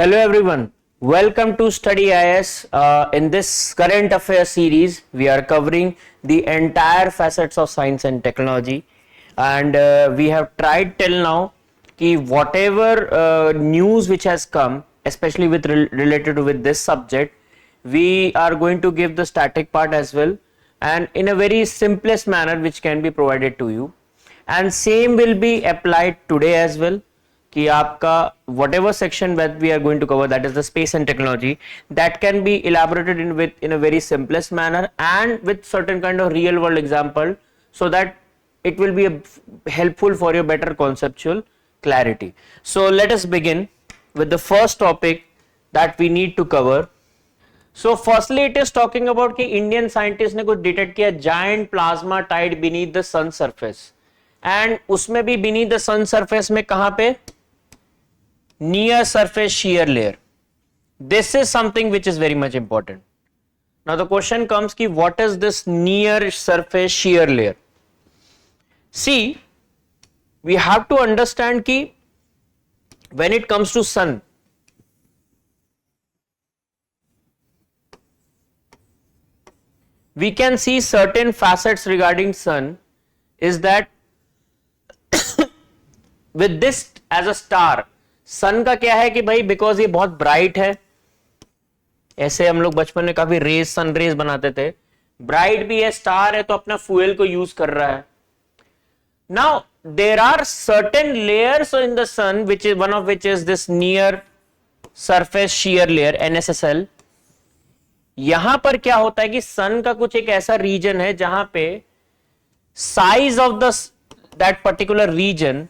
Hello everyone, welcome to Study IS. In this current affairs series, we are covering the entire facets of science and technology, and we have tried till now कि whatever news which has come, especially with related with this subject, we are going to give the static part as well, and in a very simplest manner which can be provided to you, and same will be applied today as well. कि आपका whatever section that we are going to cover, that is the space and technology, that can be elaborated in a very simplest manner and with certain kind of real world example, so that it will be helpful for your better conceptual clarity. So let us begin with the first topic that we need to cover. So firstly it is talking about कि Indian scientist ने कुछ detect किया giant plasma tide beneath the sun surface, and उसमें भी beneath the sun surface में कहां पे near surface shear layer. This is something which is very much important. Now the question comes ki what is this near surface shear layer? See, we have to understand ki when it comes to sun, we can see certain facets regarding sun is that with this as a star, सन का क्या है कि भाई because ये बहुत bright है, ऐसे हम लोग बचपन में काफी रेज सन रेज बनाते थे, ब्राइट भी है, स्टार है, तो अपना फ्यूल को यूज कर रहा है. Now there are certain layers in the sun which is one of which is this near surface shear layer NSSL. यहां पर क्या होता है कि सन का कुछ एक ऐसा रीजन है जहां पे size of the that particular region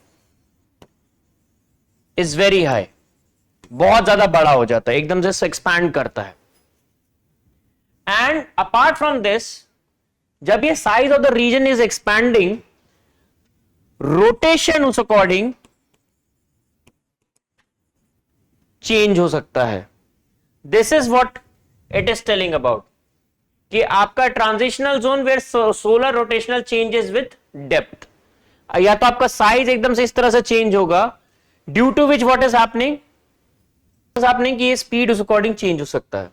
is very high, बहुत ज्यादा बड़ा हो जाता है, एकदम से एक्सपैंड करता है. एंड अपार्ट फ्रॉम दिस, जब ये size of the region is expanding, rotation उस अकॉर्डिंग चेंज हो सकता है. This is what it is telling about कि आपका transitional zone where solar rotational changes with depth, या तो आपका साइज एकदम से इस तरह से चेंज होगा, due to which what is happening कि ये स्पीड उस अकॉर्डिंग चेंज हो सकता है.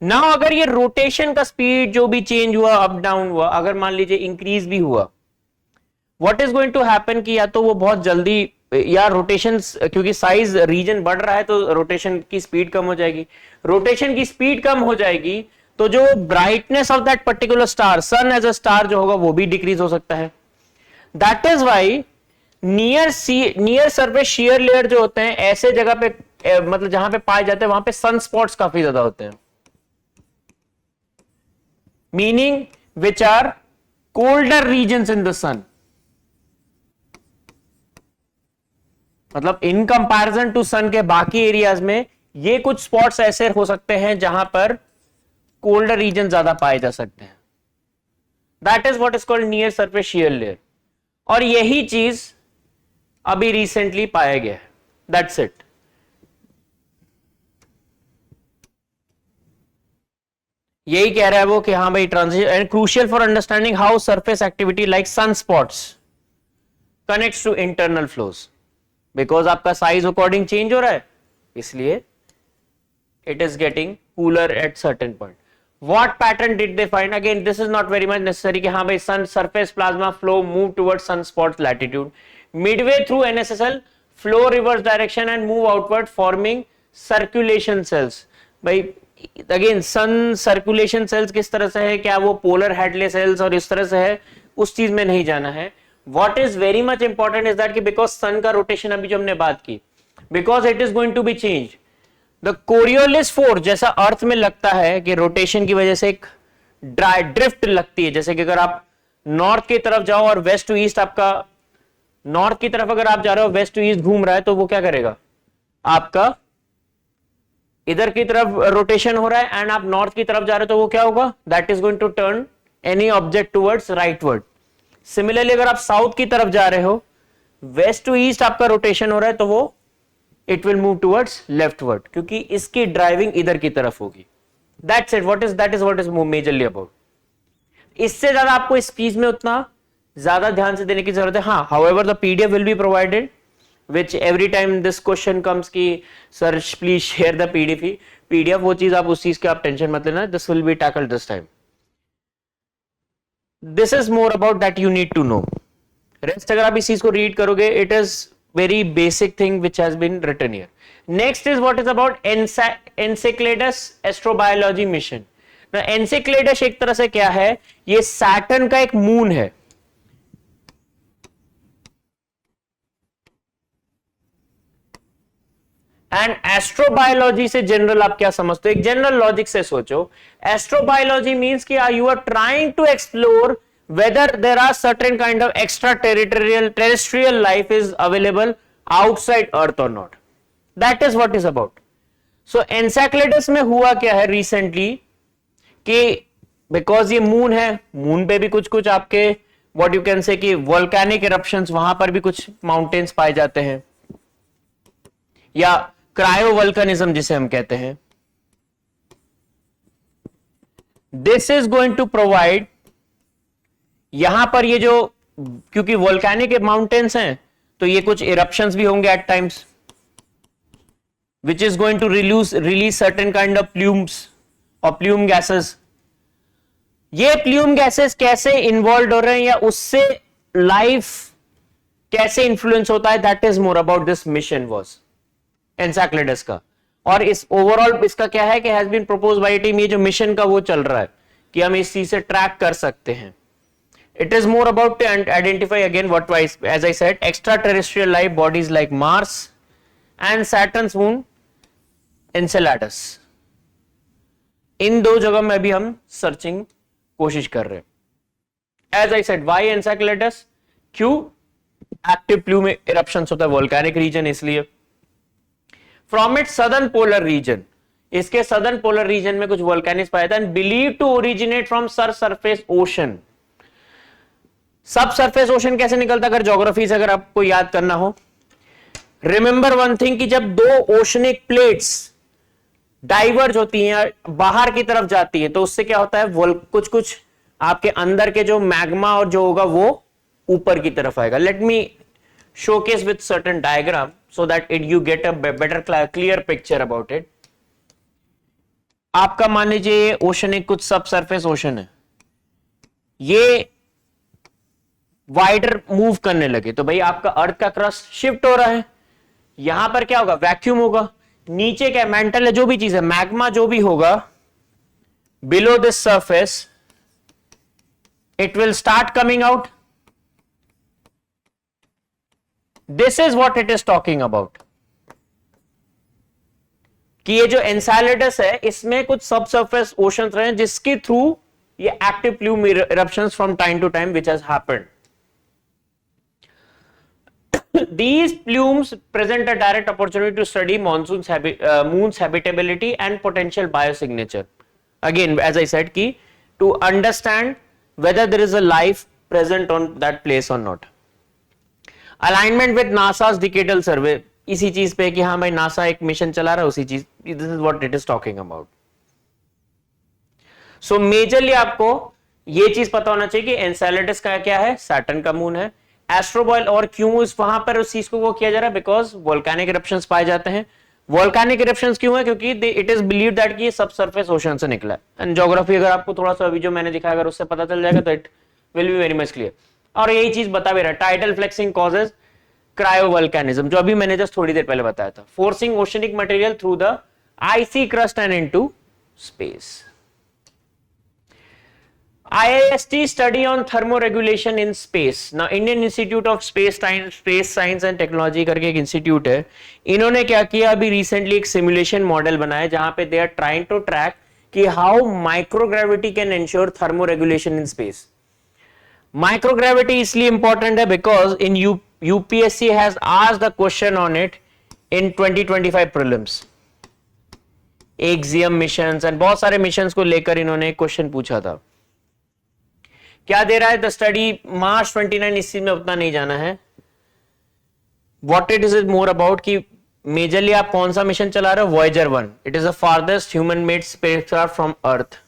नाउ अगर ये रोटेशन का स्पीड जो भी चेंज हुआ, अप डाउन हुआ, अगर मान लीजिए इंक्रीज भी हुआ, what is going to happen कि या तो वो बहुत जल्दी, या रोटेशन, क्योंकि साइज रीजन बढ़ रहा है तो रोटेशन की स्पीड कम हो जाएगी, रोटेशन की स्पीड कम हो जाएगी तो जो brightness of that particular star, sun as a star जो होगा वो भी डिक्रीज हो सकता है. That is why near surface shear layer जो होते हैं ऐसे जगह पे, मतलब जहां पे पाए जाते हैं वहां पे सन स्पॉट्स काफी ज्यादा होते हैं, meaning which are colder regions in the sun. मतलब इन कंपैरिजन टू सन के बाकी एरियाज में ये कुछ स्पॉट्स ऐसे हो सकते हैं जहां पर कोल्डर रीजन ज्यादा पाए जा सकते हैं. That is what is called near surface shear layer, और यही चीज अभी रिसेंटली पाया गया है. That's it. यही कह रहा है वो कि हाँ भाई transition and crucial for understanding how surface activity like sun spots connects to internal flows. Because आपका साइज अकॉर्डिंग चेंज हो रहा है, इसलिए it is getting cooler at certain point. What pattern did they find? Again, this is not very much necessary कि हाँ भाई sun surface plasma flow move towards sunspot latitude. Midway through NSSL, flow reverse direction and move outward forming circulation cells. भाई again sun circulation cells किस तरह से है, क्या वो polar Hadley cells और इस तरह से है, उस चीज में नहीं जाना है. What is very much important is that कि because sun का rotation अभी जो हमने बात की, because it is going to be changed. The Coriolis force जैसा अर्थ में लगता है कि रोटेशन की वजह से एक ड्रिफ्ट लगती है, जैसे कि अगर आप नॉर्थ की तरफ जाओ और वेस्ट टू ईस्ट, आपका नॉर्थ की तरफ अगर आप जा रहे हो, वेस्ट टू ईस्ट घूम रहा है, तो वो क्या करेगा, आपका इधर की तरफ रोटेशन हो रहा है एंड आप नॉर्थ की तरफ जा रहे हो तो वो क्या होगा, that is going to turn any object towards rightward. Similarly अगर आप साउथ की तरफ जा रहे हो, वेस्ट टू ईस्ट आपका रोटेशन हो रहा है, तो वो it will move towards leftward, क्योंकि इसकी ड्राइविंग इधर की तरफ होगी. That's it. That is what is majorly about. इससे ज्यादा आपको इस चीज में उतना ज्यादा ध्यान से देने की जरूरत है. हाँ, however the PDF will be provided which every time this question comes कि sir please share the PDF, वो चीज आप उस चीज के आप टेंशन मत लेना, this will be tackled this time. This is more about that you need to know. Rest अगर आप इस चीज को रीड करोगे, it is very basic thing which has been written here. Next is what is about Enceladus astrobiology mission. Now Enceladus एक तरह से क्या है, ये सैटर्न का एक मून है. एंड एस्ट्रोबायोलॉजी से जनरल आप क्या समझते हो, एक जनरल लॉजिक से सोचो. एस्ट्रोबायोलॉजी मींस कि you are trying to explore whether there are certain kind of extra terrestrial life is available outside earth और not. That is what is about. So Enceladus में हुआ क्या है रिसेंटली कि because ये मून है, moon पे भी कुछ कुछ आपके व्हाट यू कैन से कि वोल्केनिक इरप्शंस, वहां पर भी कुछ माउंटेन्स पाए जाते हैं, या क्रायोवल्कनिज्म जिसे हम कहते हैं. This is going to provide, यहां पर ये जो, क्योंकि वोल्केनिक माउंटेन्स हैं तो ये कुछ इरप्शंस भी होंगे at times, which is going to release certain kind of plumes और प्लूम गैसेस. ये प्लूम गैसेस कैसे इन्वॉल्व हो रहे हैं या उससे लाइफ कैसे इंफ्लुएंस होता है, that is more about this mission was Enceladus का. और इस ओवरऑल इसका क्या है कि has been proposed by team, ये जो मिशन का वो चल रहा है कि हम इस चीज से ट्रैक कर सकते हैं. It is more about to identify again what wise as I said extra terrestrial life bodies like Mars and Saturn's moon Enceladus. In दो जगह में भी हम सर्चिंग कोशिश कर रहे हैं. As I said why Enceladus, क्यों एक्टिव प्लूम इरप्शंस होता है वोल्केनिक रीजन, इसलिए. From it southern polar region, इसके सदर्न पोलर रीजन में कुछ वोल्केनिक्स पाया था and believe to originate from sub surface ocean. Sub surface ocean कैसे निकलता, अगर ज्योग्राफी से अगर आपको याद करना हो, रिमेंबर वन थिंग कि जब दो ओशनिक प्लेट्स डाइवर्ज होती हैं, बाहर की तरफ जाती है, तो उससे क्या होता है, कुछ कुछ आपके अंदर के जो मैग्मा और जो होगा वो ऊपर की तरफ आएगा. Let me showcase with certain diagram so that you get a better clear picture about it. आपका मान लीजिए ओशन एक कुछ सब सरफेस ओशन है, ये वाइडर मूव करने लगे तो भाई आपका अर्थ का क्रस्ट शिफ्ट हो रहा है. यहां पर क्या होगा, वैक्यूम होगा. नीचे क्या मेंटल है, जो भी चीज है, मैग्मा जो भी होगा below this surface, it will start coming out. This is what it is talking about कि ये जो एनसेलेडस है इसमें कुछ सब सरफेस ओशंस रहे जिसके थ्रू ये active plume eruptions from time to time which has happened. These plumes present a direct opportunity to study moon's habitability and potential biosignature. Again, as I said, ki to understand whether there is a life present on that place or not. Alignment with NASA's decadal survey. इसी चीज पे कि हाँ भाई NASA एक mission चला रहा है, उसी चीज, this is what it is talking about. So majorly आपको ये चीज पता होना चाहिए कि एनसेलेडस का क्या है, सैटर्न का मून है. एस्ट्रोबॉयल, और क्यों इस वहां पर उस चीज को वो किया जा रहा है, बिकॉज वोल्केनिक इरप्शंस पाए जाते हैं. वोल्केनिक इरप्शंस क्यों है, क्योंकि इट इज बिलीव दैट कि ये सब सरफेस ओशन से निकला है. एंड ज्योग्राफी अगर आपको थोड़ा सा अभी जो मैंने दिखाया अगर उससे पता चल जाएगा तो it will be very much clear. और यही चीज बता भी रहा है, टाइडल फ्लेक्सिंग कॉजेज क्रायोवल्केनिज्म, जो अभी मैंने जस्ट थोड़ी देर पहले बताया था. Forcing oceanic material through the IC crust and into space. IIST study on thermoregulation in space. Now Indian Institute of Space Science and Technology करके एक इंस्टीट्यूट है, इन्होंने क्या किया, अभी रिसेंटली एक सिमुलेशन मॉडल बनाया जहां पे they are trying to track कि how microgravity can ensure thermoregulation in space. Microgravity इसलिए इंपॉर्टेंट है because in UPSC has asked the question on it in 2025 prelims. Axiom missions and बहुत सारे missions को लेकर इन्होंने एक क्वेश्चन पूछा था. क्या दे रहा है द स्टडी मार्च 29, इसी में उतना नहीं जाना है. What it is more about कि मेजरली आप कौन सा मिशन चला रहे हो, Voyager 1. It is the farthest human made spacecraft from earth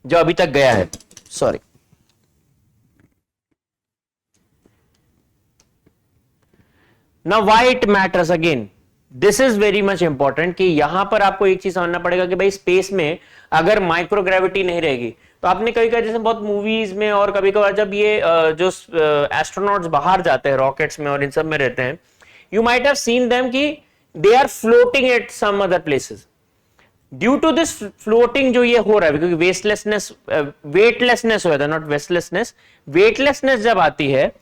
जो अभी तक गया है. Sorry, Now why it matters again, this is very much important कि यहां पर आपको एक चीज समझना पड़ेगा कि भाई स्पेस में अगर माइक्रोग्रेविटी नहीं रहेगी तो आपने कभी कभी जैसे बहुत मूवीज में और कभी कभार जब ये जो एस्ट्रोनॉट्स बाहर जाते हैं रॉकेट्स में और इन सब में रहते हैं, you might have seen them कि they are floating at some other places due to this floating जो ये हो रहा है, क्योंकि वेटलेसनेस हो था, नॉट वेस्टलेसनेस, वेटलेसनेस जब आती है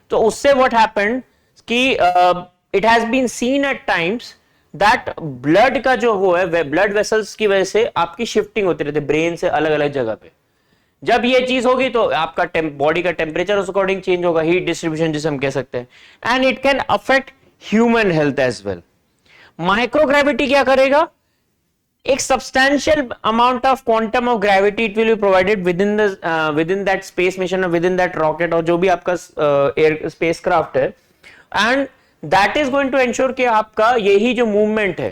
तो उससे व्हाट हैपेंड कि it has been seen at times that blood का जो वो है ब्लड वेसल्स की वजह से आपकी शिफ्टिंग होती रहती है ब्रेन से अलग अलग जगह पे। जब ये चीज होगी तो आपका बॉडी का टेम्परेचर उस अकॉर्डिंग चेंज होगा, हीट डिस्ट्रीब्यूशन जिसे हम कह सकते हैं, and it can affect human health as well. Microgravity क्या करेगा, एक substantial amount of quantum of gravity it will be provided within that space mission, within that rocket और जो भी आपका एयर स्पेसक्राफ्ट है, and that is going to ensure कि आपका यही जो मूवमेंट है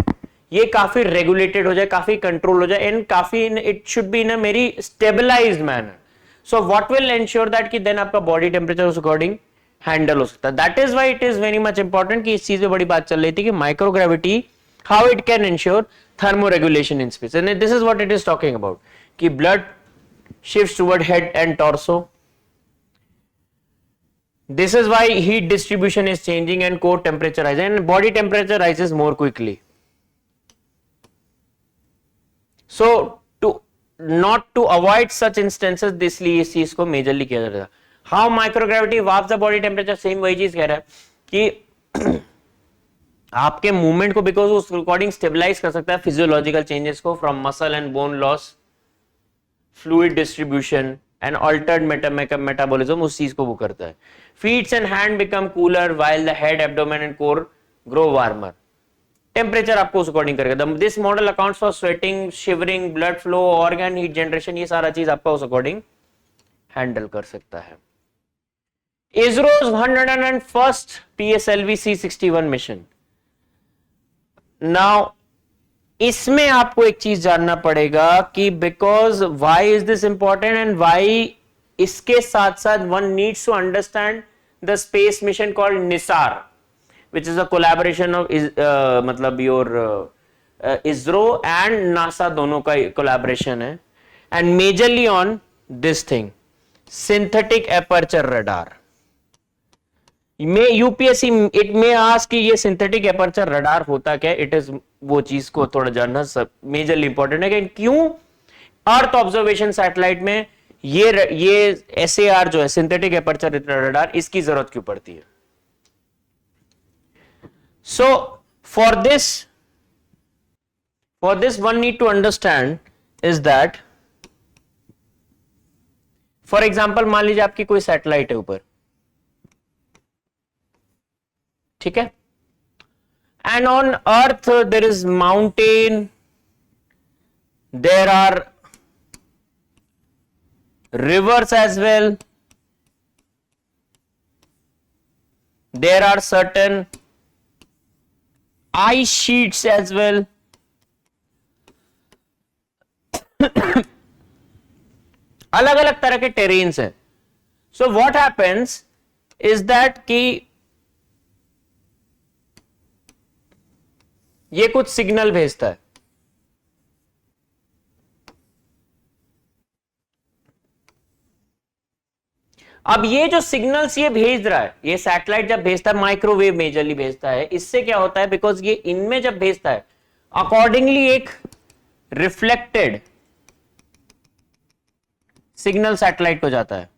ये काफी रेगुलेटेड हो जाए, काफी कंट्रोल हो जाए, एंड काफी it should be in a very stabilized manner. So what will ensure that कि देन आपका बॉडी टेम्परेचर उस अकॉर्डिंग हैंडल हो सकता है। That is why it is very much important कि इस चीज पे बड़ी बात चल रही थी कि microgravity how it can ensure thermoregulation in space, and this is what it is talking about कि blood shifts toward head and torso. This is why heat distribution is changing and core temperature rises and body temperature rises more quickly. So not to avoid such instances, इसलिए इस चीज को majorly किया जाता है। How microgravity warps the body temperature, same वही चीज कह रहा है कि आपके मूवमेंट को बिकॉज उस अकॉर्डिंग स्टेबलाइज कर सकता है फिजियोलॉजिकल चेंजेस को, from muscle and bone loss, fluid distribution and Altered metabolism, उस चीज को वो करता है। Feats and hand become cooler while the head, abdomen and core grow warmer. Temperature आपको उस अकॉर्डिंग करेगा। This model accounts for sweating, shivering, blood flow, organ heat generation, ये सारा चीज आपका उस अकॉर्डिंग हैंडल कर सकता है। ISRO's 101st PSLV C61 mission. Now इसमें आपको एक चीज जानना पड़ेगा कि because why is this important and why इसके साथ साथ one needs to understand the space mission called NISAR, which is a collaboration of मतलब योर ISRO एंड नासा, दोनों का कोलैबोरेशन है, and majorly on this thing synthetic aperture radar. में UPSC it may ask कि ये synthetic aperture radar होता क्या, it is वो चीज को थोड़ा जानना सब मेजरली इंपॉर्टेंट है कि क्यों अर्थ ऑब्जर्वेशन सैटेलाइट में ये SAR जो है सिंथेटिक एपर्चर रडार, इसकी जरूरत क्यों पड़ती है। So for this one need to understand is that for example मान लीजिए आपकी कोई सैटेलाइट है ऊपर, ठीक है, and on earth there is mountain, there are rivers as well, there are certain ice sheets as well, अलग अलग तरह के टेरेन्स हैं। So what happens is that कि ये कुछ सिग्नल भेजता है, अब ये जो सिग्नल्स ये भेज रहा है, ये सैटेलाइट जब भेजता है माइक्रोवेव मेजरली भेजता है, इससे क्या होता है, बिकॉज ये इनमें जब भेजता है अकॉर्डिंगली एक रिफ्लेक्टेड सिग्नल सैटेलाइट को जाता है।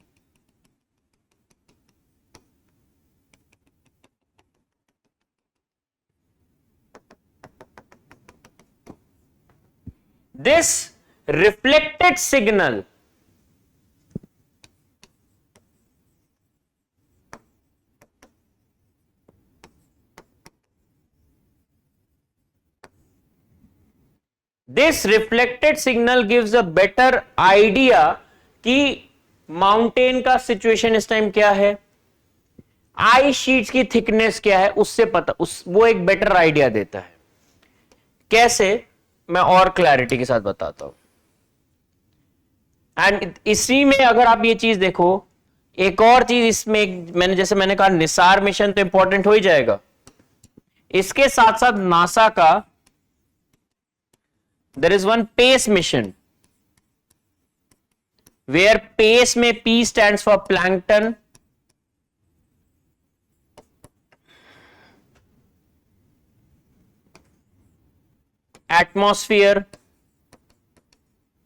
This reflected signal gives a better idea कि माउंटेन का सिचुएशन इस टाइम क्या है, आइस शीट्स की थिकनेस क्या है, उससे पता वो एक बेटर आइडिया देता है। कैसे, मैं और क्लैरिटी के साथ बताता हूं। एंड इसी में अगर आप ये चीज देखो, एक और चीज इसमें मैंने कहा निसार मिशन तो इंपॉर्टेंट हो ही जाएगा, इसके साथ साथ नासा का there is one PACE mission, where PACE में P stands for plankton, atmosphere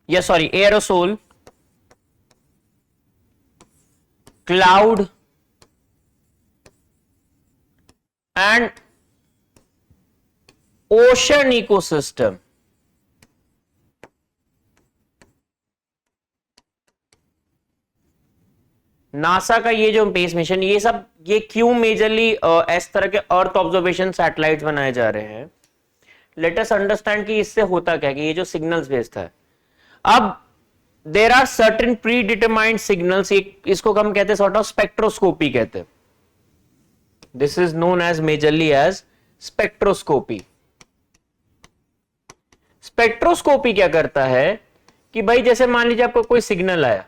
या sorry aerosol, cloud and ocean ecosystem. NASA का ये जो स्पेस मिशन, ये सब ये क्यों मेजरली इस तरह के अर्थ ऑब्जर्वेशन सैटेलाइट्स बनाए जा रहे हैं, लेट अस अंडरस्टैंड कि इससे होता क्या, कि ये जो सिग्नल्स भेजता है, अब there are certain predetermined signals, इसको हम कहते हैं सॉर्ट ऑफ स्पेक्ट्रोस्कोपी कहते हैं, this is known as majorly as spectroscopy. Spectroscopy क्या करता है कि भाई जैसे मान लीजिए आपको कोई सिग्नल आया,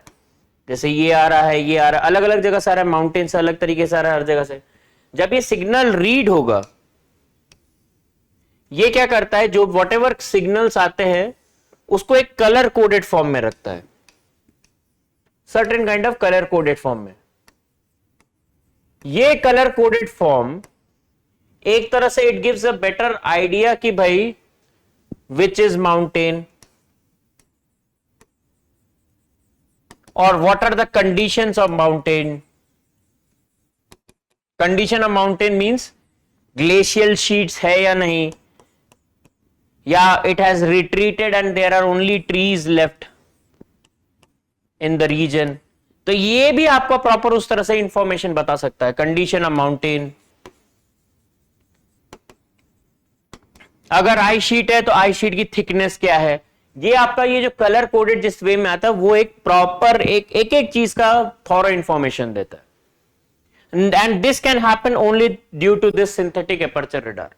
जैसे ये आ रहा है, ये आ रहा है, अलग अलग जगह से आ रहा है, माउंटेन से अलग तरीके से आ रहा है, हर जगह से, जब ये सिग्नल रीड होगा, ये क्या करता है, जो व्हाटएवर सिग्नल्स आते हैं उसको एक कलर कोडेड फॉर्म में रखता है, certain kind of colour coded form में। ये कलर कोडेड फॉर्म एक तरह से it gives a better idea कि भाई विच इज माउंटेन और what are the conditions of mountain. Condition of mountain means glacial sheets है या नहीं, या it has retreated and there are only trees left in the region. तो ये भी आपको प्रॉपर उस तरह से इंफॉर्मेशन बता सकता है, कंडीशन ऑफ माउंटेन। अगर आई शीट है तो आई शीट की थिकनेस क्या है, ये आपका ये जो कलर कोडेड जिस वे में आता है वो एक प्रॉपर एक चीज का थॉरो इंफॉर्मेशन देता है। And this can happen only due to this synthetic aperture radar,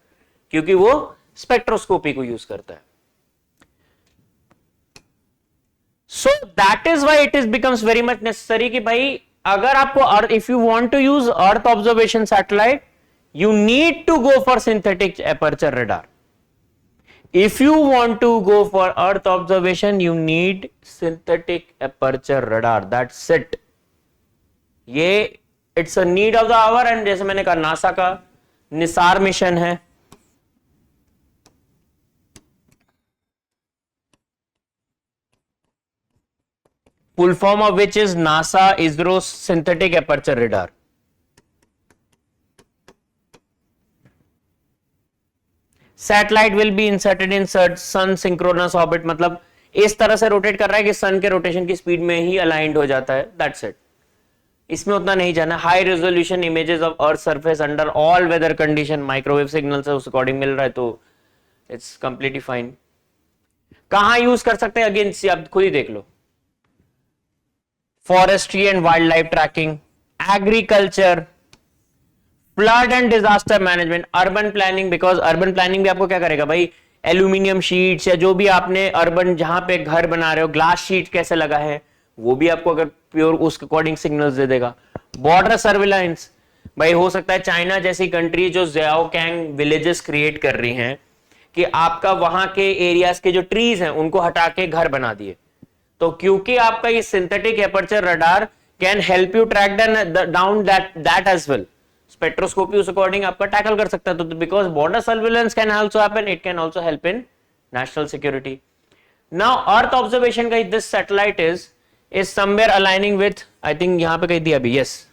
क्योंकि वो स्पेक्ट्रोस्कोपी को यूज करता है। So that is why it is becomes very much necessary कि भाई अगर आपको if you want to use earth observation satellite, you need to go for synthetic aperture radar. If you want to go for earth observation, you need synthetic aperture radar. That's it. ये it's a need of the hour, and जैसे मैंने कहा NASA का Nisar mission है, full form of which is NASA ISRO synthetic aperture radar. Satellite will be inserted in sun synchronous orbit, मतलब इस तरह से रोटेट कर रहा है कि सन के रोटेशन की स्पीड में ही अलाइंड हो जाता है, दैट्स इट। इसमें उतना नहीं जाना। High resolution images of earth surface under all weather condition, microwave signal से उस अकॉर्डिंग मिल रहा है, तो इट्स कंप्लीटली फाइन। कहां यूज कर सकते हैं, अगेन आप खुद ही देख लो, forestry and wildlife tracking, agriculture, flood and disaster management, urban planning, because urban planning भी आपको क्या करेगा भाई, एल्यूमिनियम शीट्स या जो भी आपने अर्बन जहां पे घर बना रहे हो, ग्लास शीट कैसे लगा है वो भी आपको अगर प्योर उस अकॉर्डिंग सिग्नल्स दे देगा। बॉर्डर सर्विलांस, भाई हो सकता है चाइना जैसी कंट्री जो ज़ियाओकैंग विलेजेस क्रिएट कर रही हैं कि आपका वहां के एरियाज के जो ट्रीज हैं उनको हटा के घर बना दिए, तो क्योंकि आपका ये synthetic aperture radar can help you track down that as well, spectroscopy उस अकॉर्डिंग आपका टैकल कर सकता है। तो because border surveillance can also happen, it can also help in national security. Now earth observation का this satellite is somewhere aligning with, I think यहां पे कही दिया अभी, यस,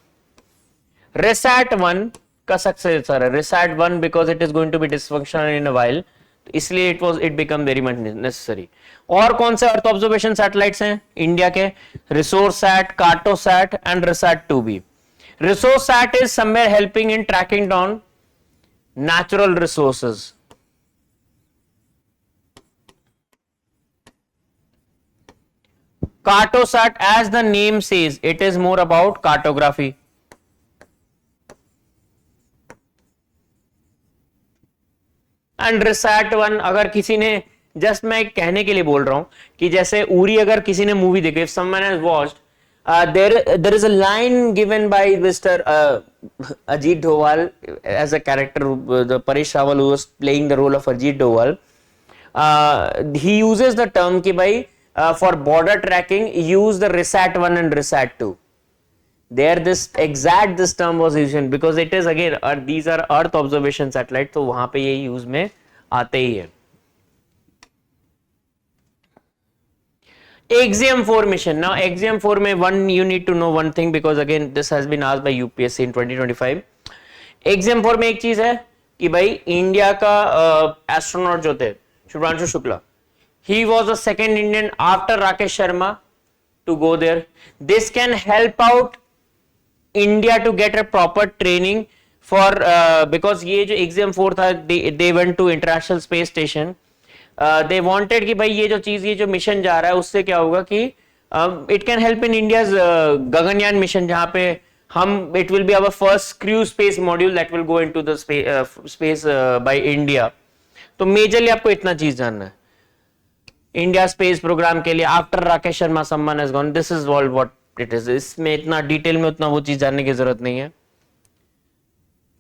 रिसैट-1 का सक्सेसर है, RISAT one because it is going to be dysfunctional in a while, तो इसलिए it become very much necessary. और कौन से अर्थ ऑब्जर्वेशन सैटेलाइट्स हैं इंडिया के, Resourcesat, Cartosat and RISAT two B. ResourceSat is somewhere helping in tracking down natural resources. Cartosat, as the name says, it is more about cartography. And Risat-1 अगर किसी ने, just मैं कहने के लिए बोल रहा हूं कि जैसे उरी अगर किसी ने मूवी देखी, if someone has watched, there is a line given by Mr. Ajit Doval as a character, the Paresh Rawal who was playing the role of Ajit Doval, he uses the term कि भाई for border tracking use the RISAT-1 and RISAT-2. There this term was used because it is again these are Earth observation satellite, तो वहां पे ये use में आते ही है. Axiom-4 mission. Now Axiom-4 में you need to know one thing because again this has been asked by UPSC in 2025. Axiom-4 में एक चीज है कि भाई इंडिया का एस्ट्रोनॉट जो थे Shubhranshu Shukla, he was the second Indian after Rakesh Sharma to go there. This can help out India to get a proper training for because ये जो Axiom-4 था, they went to International Space Station. They wanted कि भाई ये जो mission जा रहा है उससे क्या होगा कि it can help in India's Gaganyaan mission, जहाँ पे हम it will be our first crew space module that will go into the space by India. तो मेजरली आपको इतना चीज जानना है. इंडिया स्पेस प्रोग्राम के लिए after Rakesh Sharma someone has gone, this is all what it is. इसमें इतना डिटेल में उतना वो चीज जानने की जरूरत नहीं है.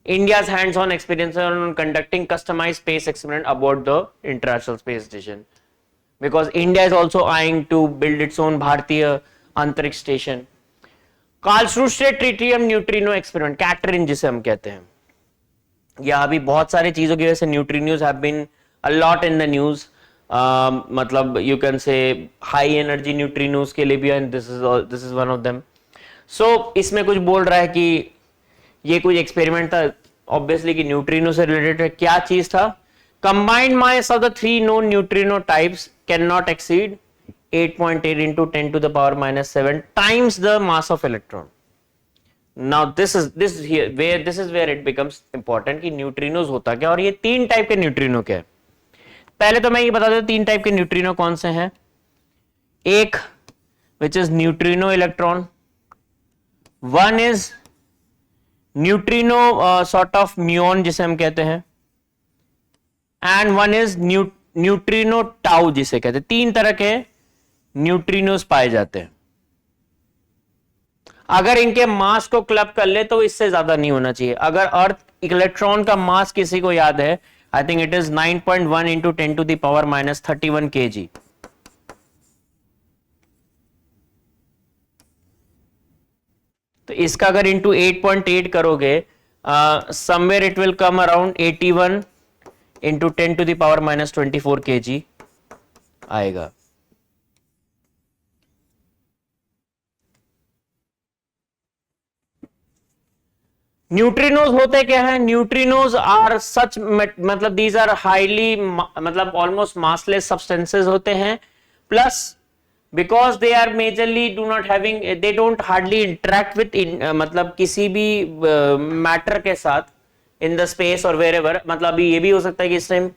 India's hands-on experience on conducting customized space experiment aboard the International Space Station, because India is also eyeing to build its own Bharatiya Antariksh Station. Karlsruhe Tritium Neutrino Experiment, CATRIN जिसे हम कहते हैं, या अभी बहुत सारी चीजों की वजह से neutrinos have been a lot in the news. मतलब you can say high energy neutrinos के लिए भी, and this is one of them. So इसमें कुछ बोल रहा है कि ये कुछ एक्सपेरिमेंट था ऑब्वियसली कि न्यूट्रिनो से रिलेटेड है. क्या चीज था? Combined mass of the 3 known neutrino types can not exceed 8.8 into 10 to the power minus 7 times the mass of electron. Now this is where it becomes important कि neutrinos होता क्या, और ये 3 टाइप के न्यूट्रिनो क्या है. पहले तो मैं ये बता दूं 3 टाइप के न्यूट्रिनो कौन से हैं. एक which is neutrino electron, one is neutrino sort of muon जिसे हम कहते हैं, and one is neutrino tau जिसे कहते हैं. 3 तरह के न्यूट्रिनोस पाए जाते हैं. अगर इनके मास को क्लब कर ले तो इससे ज्यादा नहीं होना चाहिए. अगर अर्थ इलेक्ट्रॉन का मास किसी को याद है, I think it is 9.1 into 10 to the power minus 31 kg. तो इसका अगर इंटू 8.8 करोगे, somewhere it will come around 81 into 10 to the power minus 24 kg आएगा. न्यूट्रिनोज होते क्या है? न्यूट्रिनोज आर सच, मतलब दीज आर हाईली, मतलब ऑलमोस्ट मासलेस सब्सटेंसेस होते हैं. Plus because they are majorly do not having, they don't hardly interact with, मतलब किसी भी मैटर के साथ इन द स्पेस और वेर एवर. मतलब अभी ये भी हो सकता है कि इस टाइम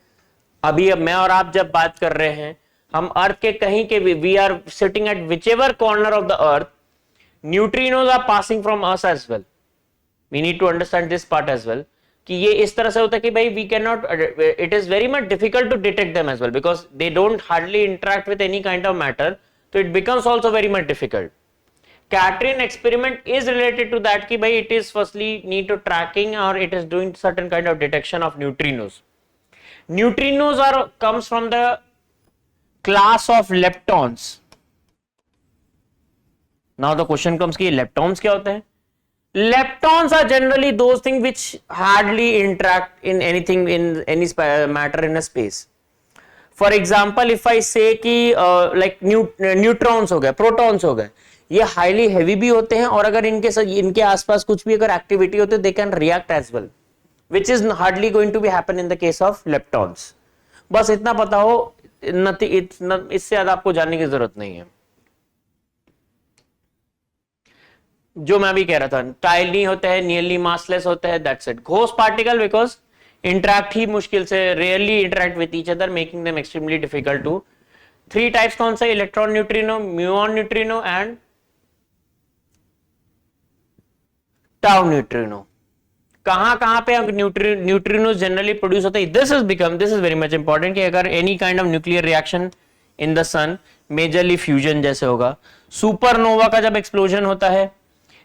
अभी अब मैं और आप जब बात कर रहे हैं, हम अर्थ के कहीं के भी, we are sitting at whichever corner of the earth, neutrinos are passing from us as well. We need to understand this part as well कि ये इस तरह से होता है कि भाई we cannot, it is very much difficult to detect them as well because they don't hardly interact with any kind of matter, so it becomes also very much difficult. CATRIN experiment is related to that कि भाई it is firstly need to tracking or it is doing certain kind of detection of neutrinos. Neutrinos are comes from the class of leptons. Now the question comes कि leptons क्या होते हैं? Leptons are generally those things which hardly interact in anything, in any matter in a space. For example, if I say कि like neutrons हो गए, protons हो गए, ये highly heavy भी होते हैं, और अगर इनके आसपास कुछ भी अगर एक्टिविटी होती है, they can react as well, which is hardly going to be happen in the case of leptons. बस इतना पता हो, इससे ज्यादा आपको जानने की जरूरत नहीं है. जो मैं भी कह रहा था, टाइनी होते हैं, नियरली मासलेस होते हैं, that's it. Ghost particle because interact ही मुश्किल से, rarely interact with each other, making them extremely difficult to. 3 types कौन से? Electron neutrino, muon neutrino and tau neutrino. कहां पे न्यूट्रिनो जनरली प्रोड्यूस होते हैं? This is very much important कि अगर any kind of nuclear reaction in the sun, majorly fusion जैसे होगा, सुपरनोवा का जब एक्सप्लोजन होता है,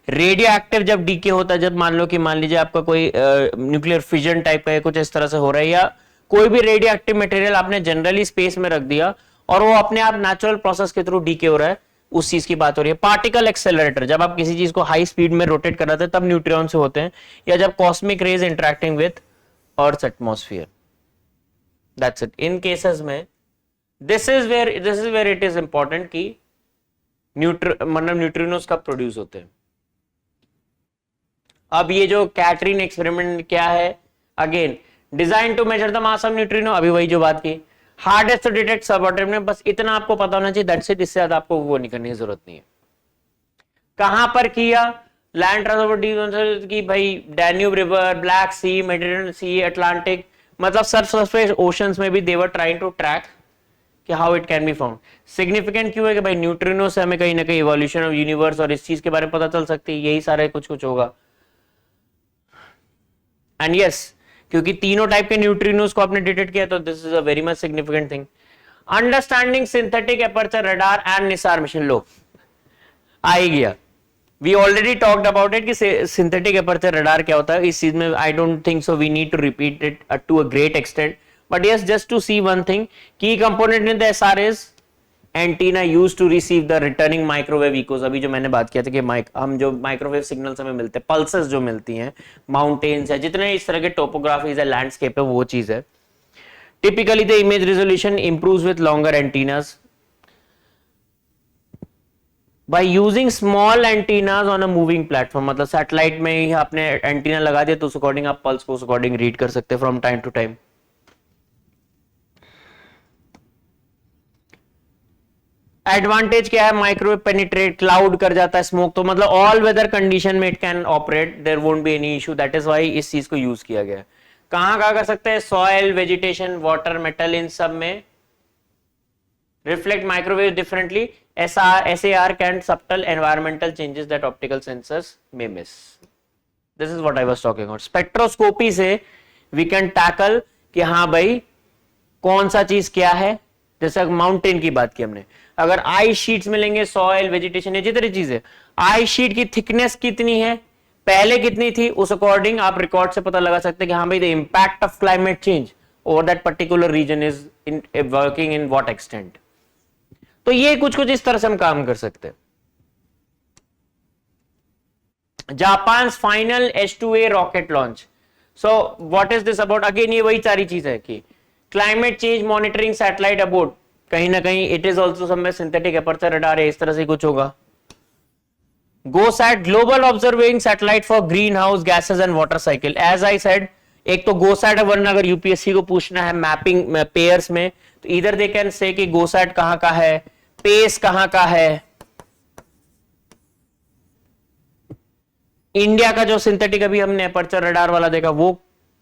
रेडियो एक्टिव जब डीके होता है, जब मान लीजिए आपका कोई न्यूक्लियर फिजन टाइप का कुछ इस तरह से हो रहा है, या कोई भी रेडियो एक्टिव मटेरियल आपने जनरली स्पेस में रख दिया और वो अपने आप नेचुरल प्रोसेस के थ्रू डीके हो रहा है, उस चीज की बात हो रही है। पार्टिकल एक्सेलरेटर, जब आप किसी चीज को हाई स्पीड में रोटेट कर रहे थे तब न्यूट्रॉन से होते हैं, या जब cosmic rays interacting with earth atmosphere, that's it. In cases में this is where it is important कि न्यूट्रिनोस कब प्रोड्यूस होते हैं। अब ये जो कैटरीन एक्सपेरिमेंट क्या है, again design to measure the mass of neutrino, अभी वही जो बात की, हार्डेस्ट टू डिटेक्ट सबएटॉमिक में, बस इतना आपको पता होना चाहिए, दैट्स इट। इससे ज्यादा आपको वो नहीं करने की जरूरत नहीं है। कहां पर किया, लैंड ट्रांसपोर्ट की भाई, डैन्यूब रिवर, ब्लैक सी, मेडिटेरेनियन सी, अटलांटिक, मतलब सरफेस ओशंस में भी दे वर ट्राइंग टू ट्रैक कि how it can be found. Significant क्यों है कि भाई न्यूट्रिनो से हमें कहीं ना कहीं इवोल्यूशन ऑफ यूनिवर्स और इस चीज के बारे में पता चल सकती है, यही सारे कुछ कुछ होगा। एंड यस, क्योंकि तीनों टाइप के न्यूट्रिनोस को आपने डिटेक्ट किया, तो this is a very much significant thing. Understanding synthetic aperture radar and NISAR mission, लो आ ही गया। We already talked about it कि सिंथेटिक एपर्चर रडार क्या होता है। इस चीज में I don't think so we need to repeat it to a great extent, but yes, just to see one thing, key component in the SR is antenna use to receive the returning microwave Eeco. अभी जो मैंने बात किया था कि हम जो microwave signals हमें मिलते हैं, पल्सेस जो मिलती हैं, माउंटेन्स है, जितने इस तरह के टोपोग्राफीज है, लैंडस्केप है, वो चीज है। Typically the image resolution improves with longer antennas by using small antennas on a moving platform. मतलब सैटेलाइट में ही आपने एंटीना लगा दिया तो उस अकॉर्डिंग आप पल्स को उस अकॉर्डिंग रीड कर सकते हैं from time to time. Advantage क्या है, माइक्रोवेव पेनिट्रेट, क्लाउड कर जाता है, स्मोक, तो मतलब ऑल वेदर कंडीशन में it can operate, there won't be any issue, that is why इस चीज को यूज किया गया है। कहां कहां कर सकते हैं, सॉइल, वेजिटेशन, वाटर, मेटल, इन सब में reflect microwave differently. SAR can subtle environmental changes that optical sensors may miss. This is what I was talking about. Spectroscopy से we can tackle कि हाँ भाई कौन सा चीज क्या है। जैसे माउंटेन की बात की हमने, अगर आई शीट्स मिलेंगे, सॉइल, वेजिटेशन, ये जितनी चीज है, आई शीट की थिकनेस कितनी है, पहले कितनी थी, उस अकॉर्डिंग आप रिकॉर्ड से पता लगा सकते हैं कि हाँ भाई the impact of climate change over that particular region is in working in what extent. तो ये कुछ कुछ इस तरह से हम काम कर सकते हैं। Japan final H2A rocket launch. So what is this about, again ये वही सारी चीज है कि climate change monitoring satellite about, कहीं ना कहीं it is also somewhere synthetic aperture radar है, इस तरह से कुछ होगा। GOSAT global observing satellite for greenhouse gases and water cycle. As I said, एक तो गोसैट है, वरना अगर यूपीएससी को पूछना है मैपिंग पेयर्स में, तो इधर दे कैन से कि गोसैट कहां का है, पेस कहां का है, इंडिया का जो सिंथेटिक अभी हमने एपर्चर रडार वाला देखा वो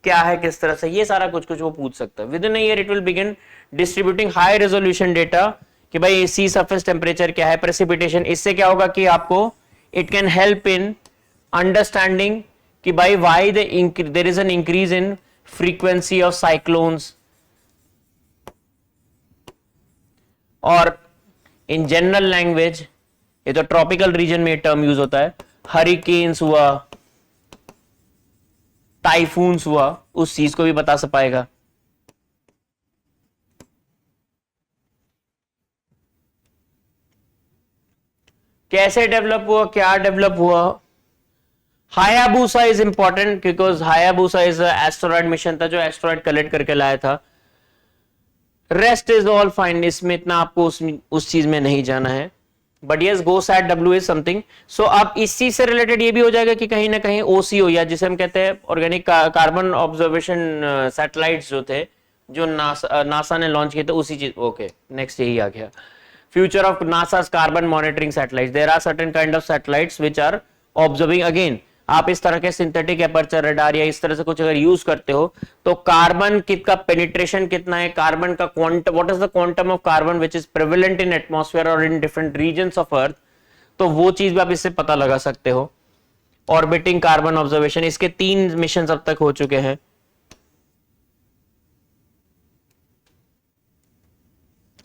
क्या है, किस तरह से, ये सारा कुछ कुछ वो पूछ सकता है। With in a year it will begin distributing high resolution data कि भाई सी सरफेस टेम्परेचर क्या है, प्रेसिपिटेशन। इससे क्या होगा कि आपको it can help in understanding कि भाई why there is an increase in frequency of cyclones, और इन जनरल लैंग्वेज, ये तो ट्रॉपिकल रीजन में टर्म यूज होता है, हरिकेन्स हुआ, टाइफून्स हुआ, उस चीज को भी बता पाएगा। कैसे डेवलप हुआ, क्या डेवलप हुआ। Hayabusa is important because Hayabusa is asteroid mission था जो एस्ट्रॉइड कलेक्ट करके लाया था। रेस्ट इज ऑल फाइन, इसमें इतना आपको उस चीज में नहीं जाना है, but yes GOSAT W is something. So अब इस चीज से रिलेटेड ये भी हो जाएगा कि कहीं ना कहीं OCO, या जिसे हम कहते हैं ऑर्गेनिक कार्बन ऑब्जर्वेशन सैटेलाइट्स जो थे, जो नासा ने लॉन्च किए थे, उसी चीज। ओके, नेक्स्ट यही आ गया, future of NASA's carbon monitoring satellites. There are certain kind of satellites which are observing. Again आप इस तरह के सिंथेटिक एपर्चर रडार या इस तरह से कुछ अगर यूज करते हो तो कार्बन का पेनिट्रेशन कितना है, कार्बन का quantum, what is the quantum of carbon which is prevalent in atmosphere और in different regions of earth, तो वो चीज भी आप इससे पता लगा सकते हो। ऑर्बिटिंग कार्बन ऑब्जर्वेशन, इसके 3 मिशन अब तक हो चुके हैं।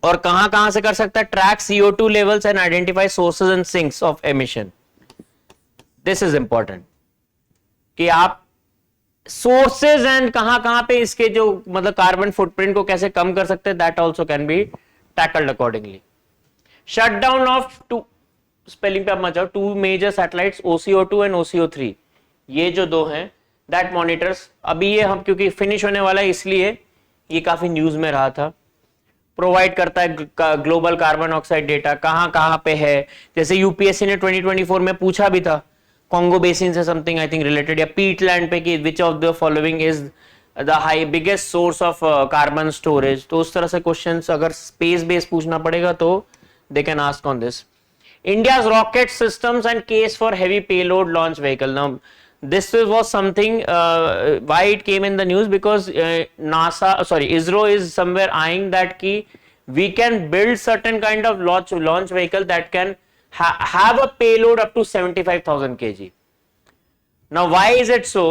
और कहां कहां से कर सकता है, track CO2 levels and identify sources and sinks of emission. This is important कि आप सोर्सेज एंड कहां पे इसके जो मतलब कार्बन फुटप्रिंट को कैसे कम कर सकते हैं, that also can be tackled accordingly. Shut down of to, spelling पे आप मत जाओ, 2 major satellites OCO2 and OCO3, ये जो दो हैं दैट मॉनिटर्स. अभी ये हम क्योंकि फिनिश होने वाला है इसलिए ये काफी न्यूज में रहा था. प्रोवाइड करता है ग्लोबल कार्बन ऑक्साइड डेटा, कहां पे है. जैसे यूपीएससी ने 2024 में पूछा भी था कॉन्गो बेसिन से समथिंग आई थिंक रिलेटेड, या पीटलैंड पे कि which of the following is the high biggest source of carbon storage. तो उस तरह से क्वेश्चंस अगर स्पेस बेस पूछना पड़ेगा तो they can ask on this. India's rocket systems and case for heavy payload launch vehicle. Now, this was something why it came in the news because ISRO is somewhere eyeing that ki we can build certain kind of launch vehicle that can have a payload up to 75,000 kg. Now, why is it so?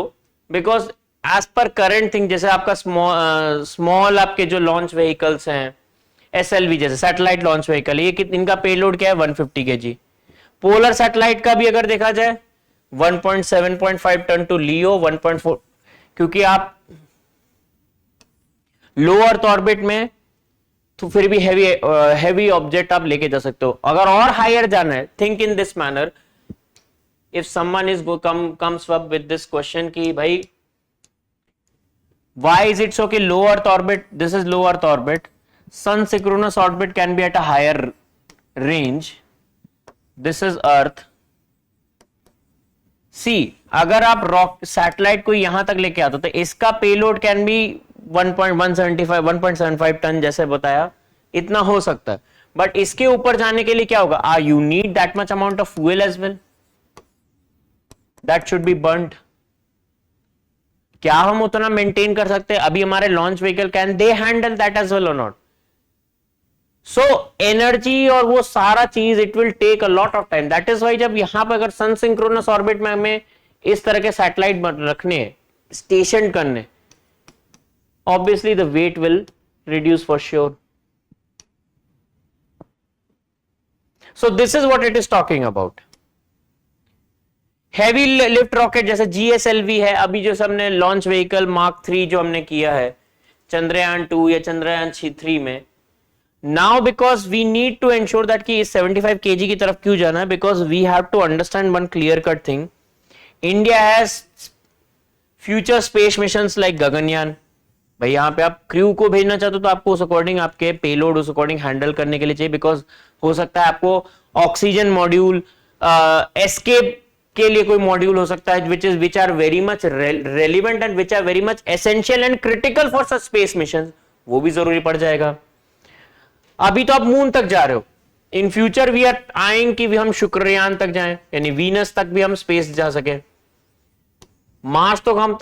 Because as per current thing, जैसे आपका small आपके जो launch vehicles हैं, SLV जैसे satellite launch vehicle, ये इनका payload क्या है 150 kg. पोलर सैटेलाइट का भी अगर देखा जाए 1.7.5 टन टू लियो 1.4, क्योंकि आप लो अर्थ ऑर्बिट में तो फिर भी हैवी ऑब्जेक्ट आप लेके जा सकते हो. अगर और हायर जाना है, think in this manner, if someone is comes up with this question कि भाई व्हाई इज इट सो कि low earth orbit, this is low earth orbit, sun synchronous orbit can be at a higher range, this is earth. See, अगर आप rock satellite को यहां तक लेके आते तो इसका पेलोड कैन बी 1.75 टन जैसे बताया, इतना हो सकता है. बट इसके ऊपर जाने के लिए क्या होगा, you need that much amount of fuel as well, that should be burned. क्या हम उतना मेंटेन कर सकते हैं? अभी हमारे launch vehicle can they handle that as well और नॉट? सो एनर्जी और वो सारा चीज it will take a lot of time. That is why जब यहां पर अगर सन सिंक्रोनस ऑर्बिट में हमें इस तरह के सैटेलाइट रखने, स्टेशन करने, obviously the weight will reduce for sure. So this is what it is talking about. Heavy lift rocket जैसे GSLV है, अभी जो सबने लॉन्च व्हीकल मार्क 3 जो हमने किया है चंद्रयान 2 या चंद्रयान 3 में. Now because we need to ensure that कि 75 kg की तरफ क्यों जाना है, because we have to understand one clear cut thing. India has future space missions like Gaganyaan. भाई यहां पे आप क्रू को भेजना चाहते हो तो आपको उस अकॉर्डिंग आपके पेलोड उस अकॉर्डिंग हैंडल करने के लिए चाहिए. बिकॉज हो सकता है आपको ऑक्सीजन मॉड्यूल, एस्केप के लिए कोई मॉड्यूल हो सकता है which are very much relevant and which are very much essential and critical for such space mission, वो भी जरूरी पड़ जाएगा. अभी तो आप मून तक जा रहे हो, इन फ्यूचर वी आर आएंगे कि हम शुक्रयान तक जाएं, यानी वीनस तक भी हम स्पेस जा सके. मार्स तो हम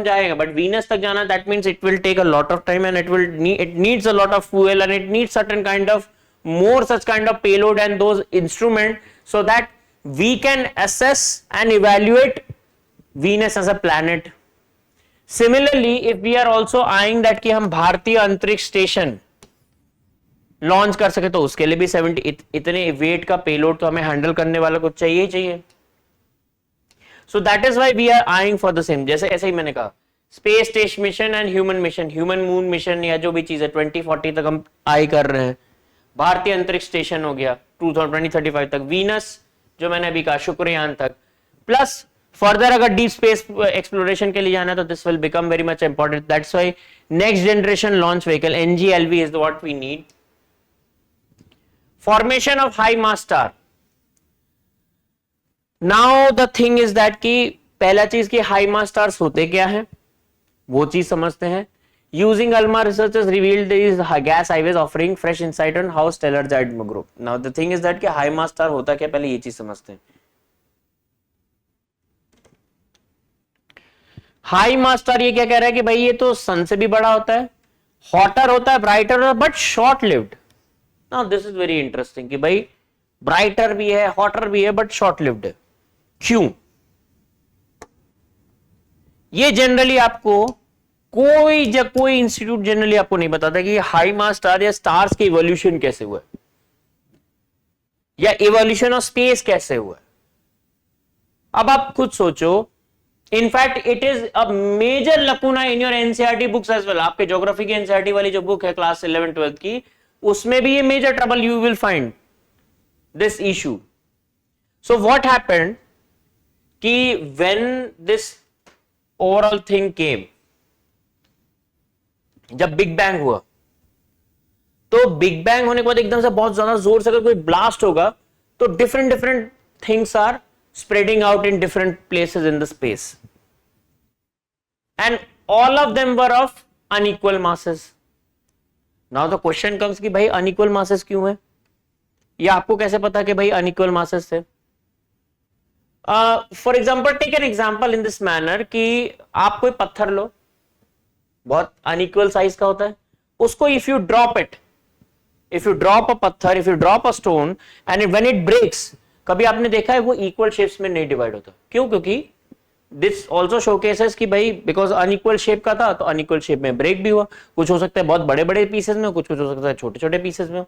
जाएंगे, बट वीनस तक जाना that means it will take a lot of time and it needs a lot of fuel and it needs certain kind of more such kind of payload and those instrument so that we can assess and evaluate Venus as a planet. Similarly, if we are also eyeing that कि हम भारतीय Antariksh station launch कर सके तो उसके लिए भी 70 इतने वेट का पेलोड तो हमें हैंडल करने वाला कुछ चाहिए ही चाहिए. So that is why we are eyeing for the same. जैसे ऐसे ही मैंने कहा space station mission and human moon mission या जो भी चीज है 2040 तक हम आई कर रहे हैं. भारतीय अंतरिक्ष स्टेशन हो गया 2035 तक, वीनस जो मैंने अभी कहा शुक्रयान तक, प्लस फर्दर अगर डीप स्पेस एक्सप्लोरेशन के लिए जाना है तो this will become very much important. That's why next generation launch vehicle NGLV is what we need. Formation of high mass star. Now the thing is that कि पहला चीज की हाई मास स्टार्स होते क्या है वो चीज समझते हैं. Using ALMA researchers revealed these gas highways offering fresh insight on how stellar giant group. Now the thing is that कि high mass star होता क्या, पहले ये चीज समझते हैं. हाई मास स्टार ये क्या कह रहा है कि भाई ये तो सन से भी बड़ा होता है, हॉटर होता है, ब्राइटर होता है, but short lived. Now this is very interesting कि भाई ब्राइटर भी है, हॉटर भी है, बट शॉर्ट लिव्ड है. क्यों? ये जनरली आपको कोई इंस्टीट्यूट जनरली आपको नहीं बताता कि हाई मास स्टार या स्टार्स के इवोल्यूशन कैसे हुआ है या इवोल्यूशन ऑफ स्पेस कैसे हुआ है. अब आप खुद सोचो, in fact it is a major lacuna in your NCERT books as well. आपके ज्योग्राफी की एनसीईआरटी वाली जो बुक है क्लास 11 12 की, उसमें भी ये major trouble you will find this issue. So what happened कि when this overall thing came, जब बिग बैंग हुआ, तो बिग बैंग होने के बाद एकदम से बहुत ज्यादा जोर से अगर कोई ब्लास्ट होगा तो different different things are spreading out in different places in the space, and all of them were of unequal masses. Now the question comes कि भाई unequal masses क्यों है? ये आपको कैसे पता कि भाई unequal masses थे? For example, take an example in this manner कि आप कोई पत्थर लो, बहुत unequal size का होता है, उसको if you drop it, if you drop a पत्थर, if you drop a stone and when it breaks, कभी आपने देखा है वो इक्वल शेप्स में नहीं डिवाइड होता? क्यों? क्योंकि दिस ऑल्सो शोकेसेस कि भाई बिकॉज अनइक्वल शेप का था तो अनइक्वल शेप में ब्रेक भी हुआ। कुछ हो सकता है बहुत बड़े बड़े पीसेस में, कुछ हो सकता है छोटे छोटे पीसेस में।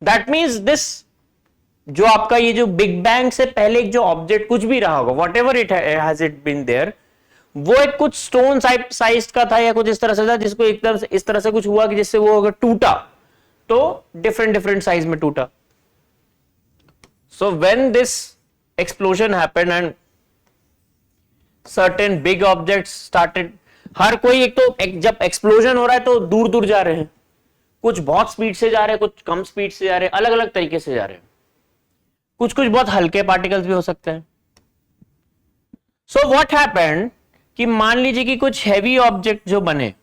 दैट मीन्स दिस जो आपका ये जो बिग बैंग से पहले एक जो ऑब्जेक्ट कुछ भी रहा होगा, whatever it has it been there, वो एक कुछ स्टोन साइज का था या कुछ इस तरह से था, जिसको एकदम इस तरह से कुछ हुआ कि जिससे वो अगर टूटा तो डिफरेंट डिफरेंट साइज में टूटा। So when this explosion happened and certain big objects started, हर कोई जब एक्सप्लोजन हो रहा है तो दूर दूर जा रहे हैं, कुछ बहुत स्पीड से जा रहे हैं, कुछ कम स्पीड से जा रहे हैं, अलग अलग तरीके से जा रहे हैं, कुछ कुछ बहुत हल्के पार्टिकल्स भी हो सकते हैं। सो व्हाट हैपेंड कि मान लीजिए कि कुछ हैवी ऑब्जेक्ट जो बने,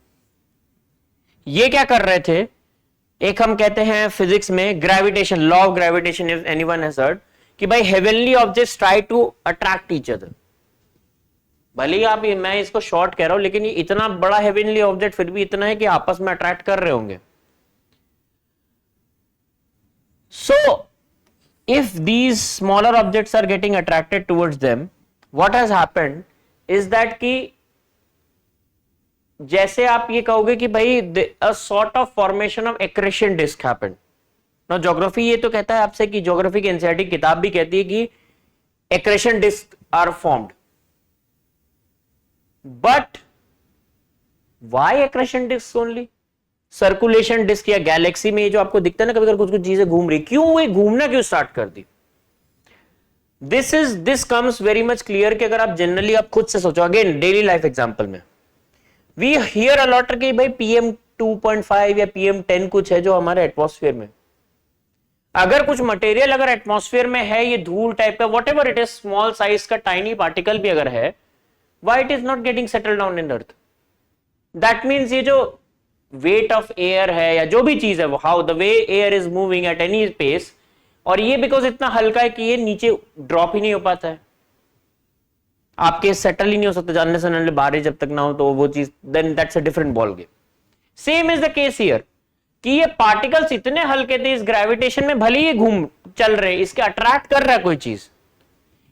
ये क्या कर रहे थे, एक हम कहते हैं फिजिक्स में gravitation, law of gravitation, if anyone has heard, कि भाई heavenly objects try to attract each other. भले ही आप, मैं इसको शॉर्ट कह रहा हूं, लेकिन ये इतना बड़ा हेवनली ऑब्जेक्ट फिर भी इतना है कि आपस में अट्रैक्ट कर रहे होंगे। So if these smaller objects are getting attracted towards them, what has happened is that कि जैसे आप ये कहोगे कि भाई a sort of formation of accretion disc happened. Now geography ये तो कहता है आपसे कि ज्योग्राफी की एनसीईआरटी किताब भी कहती है कि accretion disc are formed, but why accretion disc only? Circulation disc या गैलेक्सी में ये जो आपको दिखता है ना कभी कभी कुछ कुछ चीजें घूम रही, क्यों वो घूमना क्यों स्टार्ट कर दी? This comes very much clear कि अगर आप जनरली आप खुद से सोचो, अगेन डेली लाइफ एग्जांपल में वी हियर अलॉट कि भाई PM 2.5 या PM 10 कुछ है जो हमारे एटमॉस्फेयर में, अगर कुछ मटेरियल अगर एटमॉस्फेयर में है, ये धूल टाइप का what ever it is, small size का टाइनी पार्टिकल भी अगर है, why it is not getting settle down in earth? That means ये जो वेट ऑफ एयर है या जो भी चीज है, how the way air is moving at any space, और ये बिकॉज इतना हल्का है कि ये नीचे ड्रॉप ही नहीं हो पाता है, आपके सेटल ही नहीं हो सकता, जानने से नले बारिश जब तक ना हो तो वो चीज, then that's a different ball game. Same is the case here कि ये पार्टिकल्स इतने हल्के थे इस ग्रेविटेशन में, भले ही घूम चल रहे, इसके अट्रैक्ट कर रहा है कोई चीज।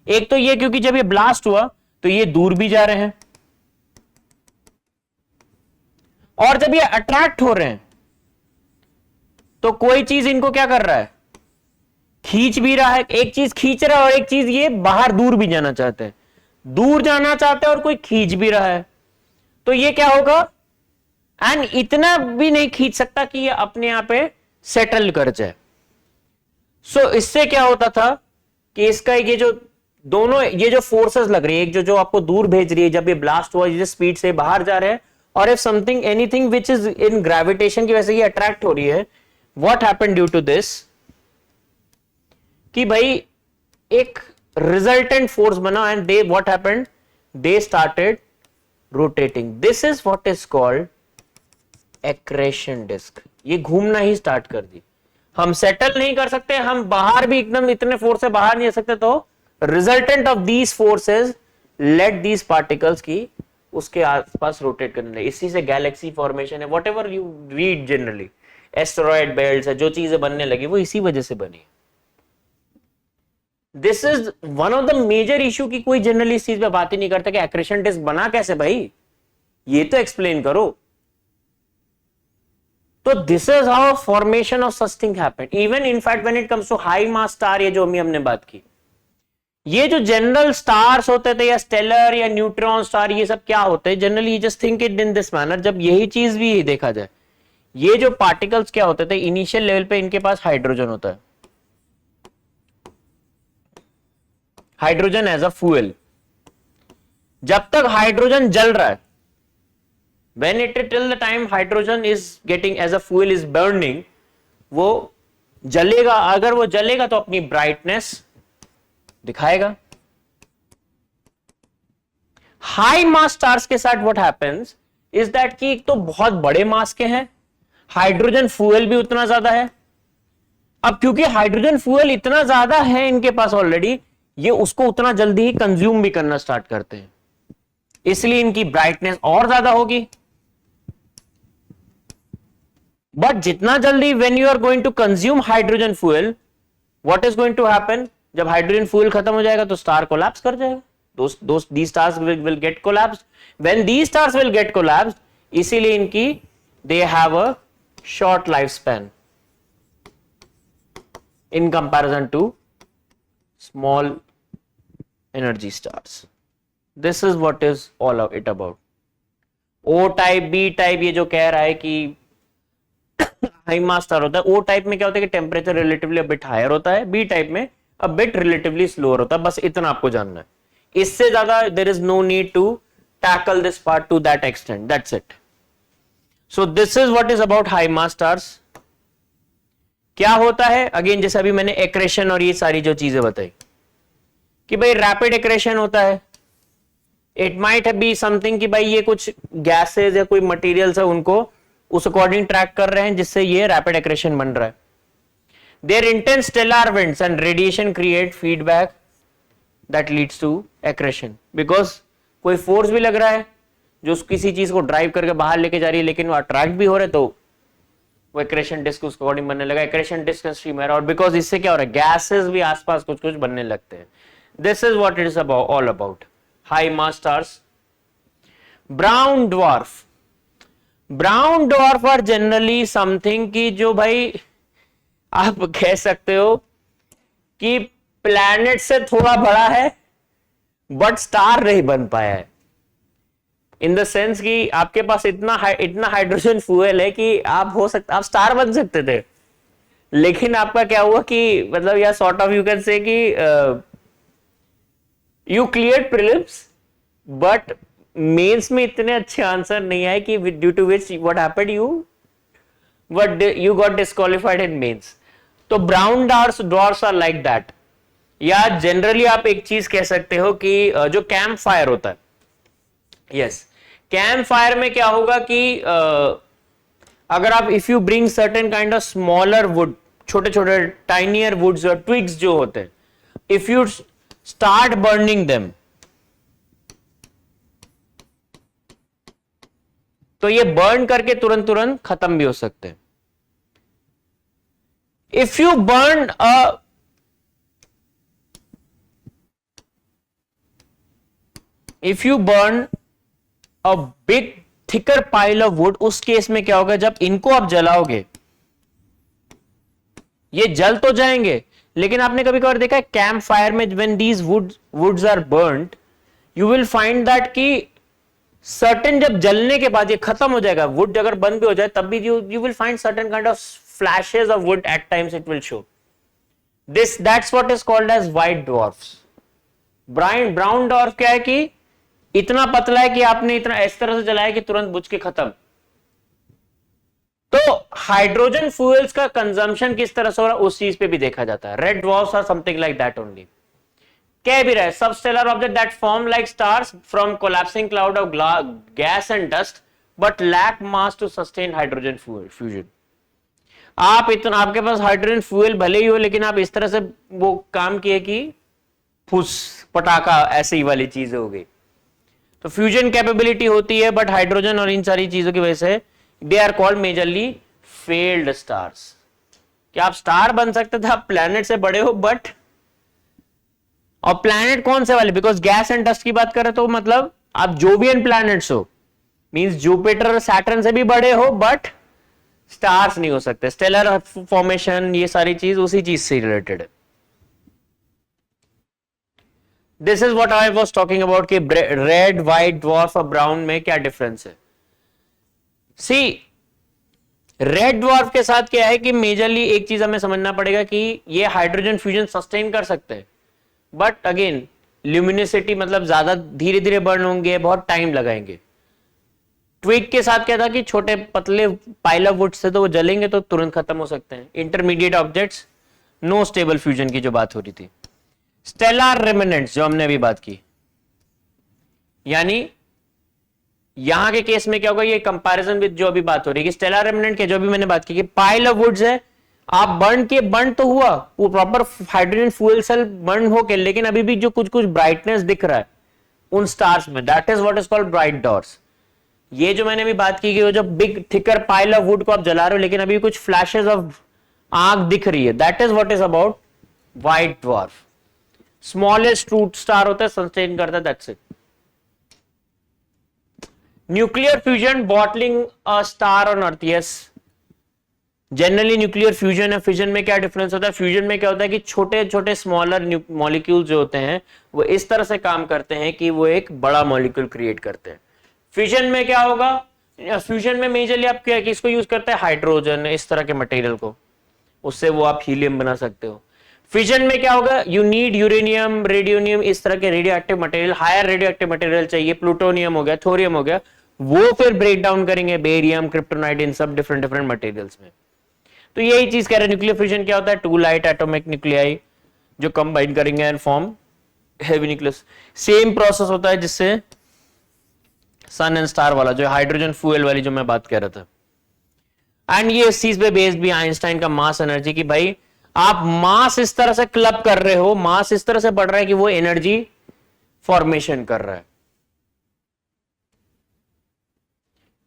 एक तो ये क्योंकि जब ये ब्लास्ट हुआ तो ये दूर भी जा रहे हैं, और जब ये अट्रैक्ट हो रहे हैं तो कोई चीज इनको क्या कर रहा है, खींच भी रहा है। एक चीज खींच रहा है और एक चीज ये बाहर दूर भी जाना चाहते हैं, दूर जाना चाहते हैं और कोई खींच भी रहा है, तो ये क्या होगा, एंड इतना भी नहीं खींच सकता कि ये अपने आप पे सेटल कर जाए। सो इससे क्या होता था कि इसका ये जो दोनों ये जो फोर्सेस लग रही है, एक जो आपको दूर भेज रही है जब ये ब्लास्ट हुआ, जिस स्पीड से बाहर जा रहे हैं, और if something anything which is in gravitation की वजह से ये अट्रैक्ट हो रही है, what happened due to this कि भाई एक रिजल्टेंट फोर्स बना, and they what happened, they started rotating. This is what is called accretion disc. ये घूमना ही स्टार्ट कर दी। हम सेटल नहीं कर सकते, हम बाहर भी एकदम इतने फोर्स से बाहर नहीं आ सकते, तो resultant of these forces let these particles की उसके आसपास रोटेट करने लगे। इसी से गैलेक्सी फॉर्मेशन है, what ever you read generally, asteroid belt है, जो चीजें बनने लगी वो इसी वजह से बनी। This is one of the major issue की कोई जनरली इस चीज पे बात ही नहीं करता कि एक्रेशन डिस्क बना कैसे भाई, ये तो एक्सप्लेन करो। तो this is how formation of such thing happened. Even in fact when it comes to high mass star, ये जो हमने बात की, ये जो जनरल स्टार्स होते थे या स्टेलर या न्यूट्रॉन स्टार, ये सब क्या होते हैं generally, just think it in this manner. जब यही चीज भी देखा जाए, ये जो पार्टिकल्स क्या होते थे, इनिशियल लेवल पे इनके पास हाइड्रोजन होता है, हाइड्रोजन एज अ फ्यूल। जब तक हाइड्रोजन जल रहा है, when it till the time hydrogen is getting as a fuel is burning, वो जलेगा। अगर वो जलेगा तो अपनी ब्राइटनेस दिखाएगा। हाई मास स्टार्स के साथ व्हाट हैपेंस इज दैट कि एक तो बहुत बड़े मास के हैं, हाइड्रोजन फ्यूल भी उतना ज्यादा है। अब क्योंकि हाइड्रोजन फ्यूल इतना ज्यादा है इनके पास ऑलरेडी, ये उसको उतना जल्दी ही कंज्यूम भी करना स्टार्ट करते हैं, इसलिए इनकी ब्राइटनेस और ज्यादा होगी। बट जितना जल्दी when you are going to consume hydrogen fuel, what is going to happen, जब हाइड्रोजन फ्यूल खत्म हो जाएगा तो स्टार कोलैप्स कर जाएगा। these stars will get collapsed. When these stars will get collapsed, इसीलिए इनकी they have a short lifespan in comparison to small energy stars. This is what is all of it about. O type, B type, ये जो कह रहा है कि high mass star होता है, O टाइप में क्या होता है कि टेम्परेचर रिलेटिवली बिट हायर होता है, B टाइप में अ बिट रिलेटिवली स्लोअर होता है। बस इतना आपको जानना है, इससे ज्यादा there is no need to tackle this part to that extent, that's it. So this is what is about high mass stars. क्या होता है अगेन, जैसे अभी मैंने एक्रेशन और ये सारी जो चीजें बताई कि भाई रैपिड एक्रेशन होता है, इट माइट बी समथिंग कि भाई ये कुछ गैसेज या कोई मटेरियल्स है उनको उस अकॉर्डिंग ट्रैक कर रहे हैं जिससे ये रैपिड एक्रेशन बन रहा है। There intense stellar winds and radiation create feedback that leads to accretion, because कोई फोर्स भी लग रहा है जो किसी चीज को ड्राइव करके बाहर लेके जा रही है, लेकिन वो अट्रैक्ट भी हो रहे, तो वो एक्रेशन डिस्क उसके अकॉर्डिंग बनने लगा, एक्रेशन डिस्क स्ट्रीमर। और बिकॉज इससे क्या हो रहा है, गैसेस भी आसपास कुछ कुछ बनने लगते हैं। This is what it is about all about high mass stars. Brown dwarf, brown dwarf are generally something की जो भाई आप कह सकते हो कि प्लैनेट से थोड़ा बड़ा है बट स्टार नहीं बन पाया है, इन द सेंस कि आपके पास इतना हाइड्रोजन फ्यूल है कि आप हो सकता, आप स्टार बन सकते थे, लेकिन आपका क्या हुआ कि मतलब या sort of you can say कि you cleared prelims but mains में इतने अच्छे आंसर नहीं आए कि due to which what happened you got disqualified in mains. तो brown dwarfs are like that. या जनरली आप एक चीज कह सकते हो कि जो कैंप फायर होता है, यस, कैंप फायर में क्या होगा कि अगर आप if you bring certain kind of smaller would, छोटे छोटे टाइनियर वुड्स और ट्विग्स जो होते हैं, if you start burning them, तो ये बर्न करके तुरंत तुरंत खत्म भी हो सकते हैं। If you burn a big thicker pile of would, उस केस में क्या होगा, जब इनको आप जलाओगे ये जल तो जाएंगे, लेकिन आपने कभी कभार देखा है कैंप फायर में when these woods are burned, you will find that कि सर्टेन जब जलने के बाद ये खत्म हो जाएगा, वुड अगर बंद भी हो जाए तब भी you will find certain kind of flashes of wood at times it will show this, that's what is called as white dwarfs. Brown dwarf क्या है कि इतना पतला है कि आपने इतना इस तरह से जलाया कि तुरंत बुझ के खत्म। तो हाइड्रोजन फ्यूल्स का कंजम्पशन किस तरह से हो रहा है उस चीज पे भी देखा जाता है। Red dwarfs are something like that only. कह भी रहे substellar object that form like stars from collapsing cloud of gas and dust but lack mass to sustain hydrogen fusion. आप इतना, आपके पास हाइड्रोजन फ्यूल भले ही हो, लेकिन आप इस तरह से वो काम किए कि फुस पटाखा ऐसी वाली चीज हो गई। तो फ्यूजन कैपेबिलिटी होती है, बट हाइड्रोजन और इन सारी चीजों की वजह से they are called majorly failed stars. क्या आप स्टार बन सकते थे, आप प्लैनेट से बड़े हो, बट और प्लैनेट कौन से वाले, बिकॉज गैस एंड डस्ट की बात करें तो मतलब आप जोवियन प्लैनेट्स हो, मींस जुपिटर और सैटर्न से भी बड़े हो, बट स्टार्स नहीं हो सकते। स्टेलर फॉर्मेशन ये सारी चीज उसी चीज से रिलेटेड है। This is what I was talking about कि रेड, व्हाइट ड्वार्फ और ब्राउन में क्या डिफरेंस है. सी, रेड ड्वार्फ के साथ क्या है कि मेजरली एक चीज हमें समझना पड़ेगा कि ये हाइड्रोजन फ्यूजन सस्टेन कर सकते हैं, बट अगेन ल्यूमिनिसिटी मतलब ज्यादा धीरे धीरे बर्न होंगे, बहुत टाइम लगाएंगे. ट्विग के साथ क्या था कि छोटे पतले पाइल ऑफ वुड से तो वो जलेंगे तो तुरंत खत्म हो सकते हैं. Intermediate objects, no stable fusion की जो बात हो रही थी. स्टेलर रेमिनेंट्स जो हमने अभी बात की, यानी यहां के केस में क्या होगा, ये कंपैरिजन विद जो अभी बात हो रही है कि स्टेलर रेमिनेंट के जो भी मैंने बात की कि पाइल ऑफ वुड्स है, आप बर्न तो हुआ, वो proper hydrogen fuel cell burn होके, लेकिन अभी भी जो कुछ कुछ ब्राइटनेस दिख रहा है उन स्टार्स में, that is what is called bright dots. ये जो मैंने अभी बात की कि वो जो big thicker pile of would को आप जला रहे हो लेकिन अभी कुछ फ्लैशेस ऑफ आग दिख रही है, that is what is about white dwarf. Smallest root star होता है, सस्टेन करता है, that's it. Nuclear fusion, bottling a star on earth. Yes, generally nuclear fusion है. फ्यूजन में क्या डिफरेंस होता है, फ्यूजन में क्या होता है कि छोटे छोटे स्मॉलर मॉलिक्यूल जो होते हैं वो इस तरह से काम करते हैं कि वो एक बड़ा मॉलिक्यूल क्रिएट करते हैं. फ्यूजन में क्या होगा, फ्यूजन में मेजरली आप क्या किसको यूज करते हैं, हाइड्रोजन, इस तरह के मटेरियल को, उससे वो आप हीलियम बना सकते हो. फ्यूजन में क्या होगा, यू नीड यूरेनियम, रेडियोनियम, इस तरह के radio active material, higher radio active material चाहिए, प्लूटोनियम हो गया, थोरियम हो गया, वो फिर ब्रेक डाउन करेंगे बेरियम, क्रिप्टोनाइट, इन सब डिफरेंट डिफरेंट मटेरियल्स में. तो यही चीज कह रहे हैं, न्यूक्लियर फ्यूजन क्या होता है, टू लाइट एटॉमिक न्यूक्लियाई जो कंबाइन करेंगे and form heavy nucleus. Same process होता है जिससे सन एंड स्टार वाला, जो हाइड्रोजन फ्यूल वाली जो मैं बात कर रहा था. एंड ये इस चीज पे बेस्ड भी आइंस्टाइन का मास एनर्जी, कि भाई आप मास इस तरह से क्लब कर रहे हो, मास इस तरह से बढ़ रहा है कि वो एनर्जी फॉर्मेशन कर रहा है.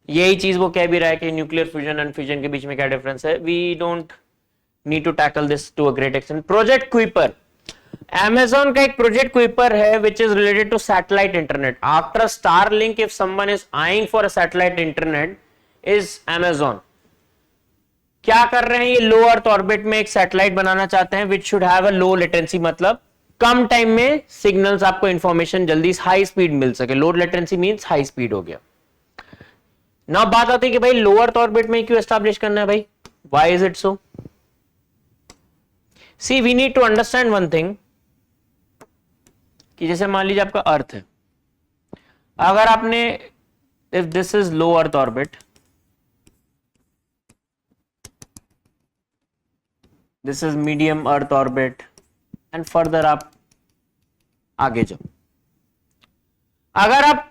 यही चीज वो कह भी रहा है कि न्यूक्लियर फ्यूजन एंड फ्यूजन के बीच में क्या डिफरेंस है. We don't need to tackle this to a great extent. Project Kuiper, Amazon का एक प्रोजेक्ट क्विपर है which is related to satellite internet. After Starlink, if someone is eyeing for a satellite internet, is Amazon. क्या कर रहे हैं ये, लो earth orbit में एक सैटेलाइट बनाना चाहते हैं which should have a low latency, मतलब कम टाइम में सिग्नल्स आपको इंफॉर्मेशन जल्दी हाई स्पीड मिल सके. Low latency means high speed हो गया. ना बात आती है कि भाई लो अर्थ ऑर्बिट में क्यों एस्टैब्लिश करना है भाई, why is it so. See, we need to understand one thing कि जैसे मान लीजिए आपका अर्थ है, अगर आपने, if this is low earth orbit, this is medium earth orbit, and further आप आगे जाओ, अगर आप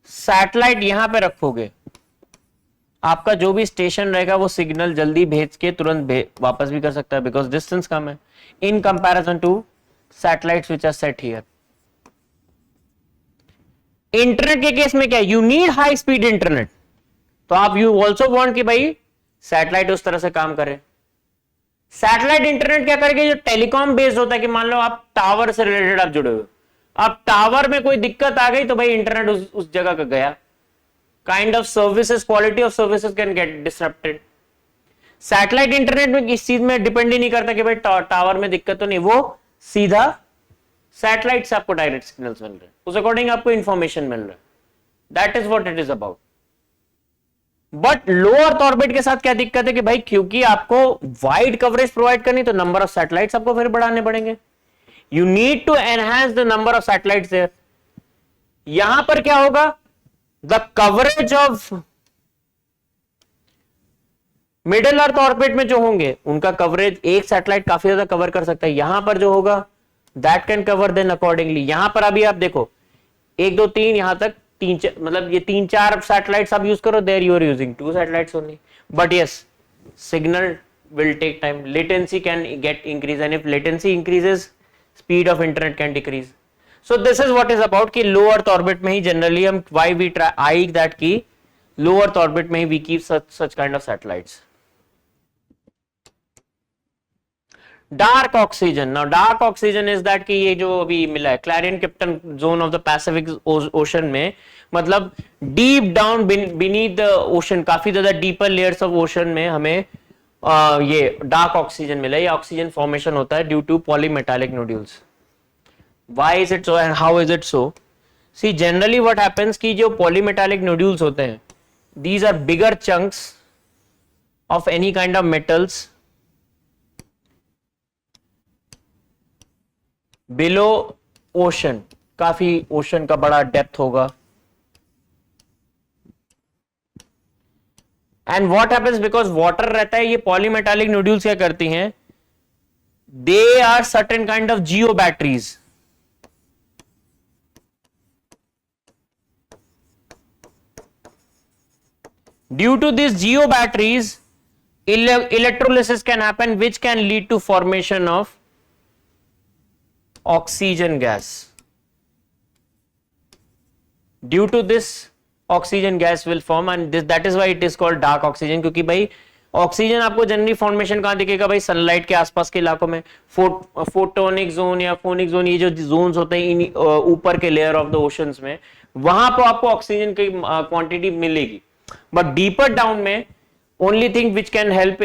सैटेलाइट यहां पे रखोगे, आपका जो भी स्टेशन रहेगा वो सिग्नल जल्दी भेज के तुरंत वापस भी कर सकता है, बिकॉज डिस्टेंस कम है in comparison to satellites which are set here. Internet के केस में क्या है, you need high speed internet, तो आप यू ऑल्सो वांट कि भाई सैटेलाइट उस तरह से काम करे. सैटेलाइट इंटरनेट क्या करेगा, जो टेलीकॉम बेस्ड होता है कि मान लो आप टावर से रिलेटेड आप जुड़े हुए, अब टावर में कोई दिक्कत आ गई तो भाई इंटरनेट उस जगह का गया. Kind of services, quality of services can get disrupted. Satellite internet में किस चीज में डिपेंड ही नहीं करता कि भाई टावर में दिक्कत तो नहीं, वो सीधा सैटेलाइट से आपको डायरेक्ट सिग्नल्स मिल रहे हैं, उस अकॉर्डिंग आपको इंफॉर्मेशन मिल रहा है. That is what it is about. But low earth orbit के साथ क्या दिक्कत है कि भाई क्योंकि आपको वाइड कवरेज प्रोवाइड करनी, तो नंबर ऑफ सैटेलाइट्स आपको फिर बढ़ाने पड़ेंगे. You need to enhance the number of satellites there. यहां पर क्या होगा, the coverage of middle earth orbit में जो होंगे उनका कवरेज, एक सैटेलाइट काफी ज्यादा कवर कर सकता है. यहां पर जो होगा that can cover then accordingly. यहां पर अभी आप देखो 1 2 3 यहां तक 3 मतलब ये 3 4 सैटेलाइट्स आप यूज करो, there you are using 2 satellites only. But yes, signal will take time, latency can get increase, and if latency increases speed of internet can decrease. So this is what is about कि low earth orbit में ही generally हम why we try I that कि low earth orbit में ही we keep such kind of satellites. Dark oxygen, now dark oxygen is that कि ये जो अभी मिला है Clarion Clipperton zone of the Pacific ocean में, मतलब deep down beneath the ocean, काफी ज्यादा डीपर लेयर्स ऑफ ओशन में हमें ये डार्क ऑक्सीजन मिला है. ये ऑक्सीजन फॉर्मेशन होता है due to polymetallic nodules. Why is it so and how is it so? See, generally what happens कि जो polymetallic nodules होते हैं, these are bigger chunks of any kind of metals below ocean. काफी ocean का बड़ा depth होगा. And what happens because water रहता है, ये polymetallic nodules क्या करती हैं? They are certain kind of geo batteries. Due to these geo batteries, electrolysis can happen, which can lead to formation of oxygen gas. Due to this, oxygen gas will form, and that is why it is called dark oxygen. क्योंकि भाई oxygen आपको generally formation कहां दिखेगा भाई? Sunlight के आसपास के इलाकों में, फोटोनिक जोन या फोनिक जोन, ये जो जोन्स होते हैं ऊपर के लेयर ऑफ द ओशंस में, वहां पर आपको ऑक्सीजन की क्वांटिटी मिलेगी. बट डीपर डाउन में only thing which can help,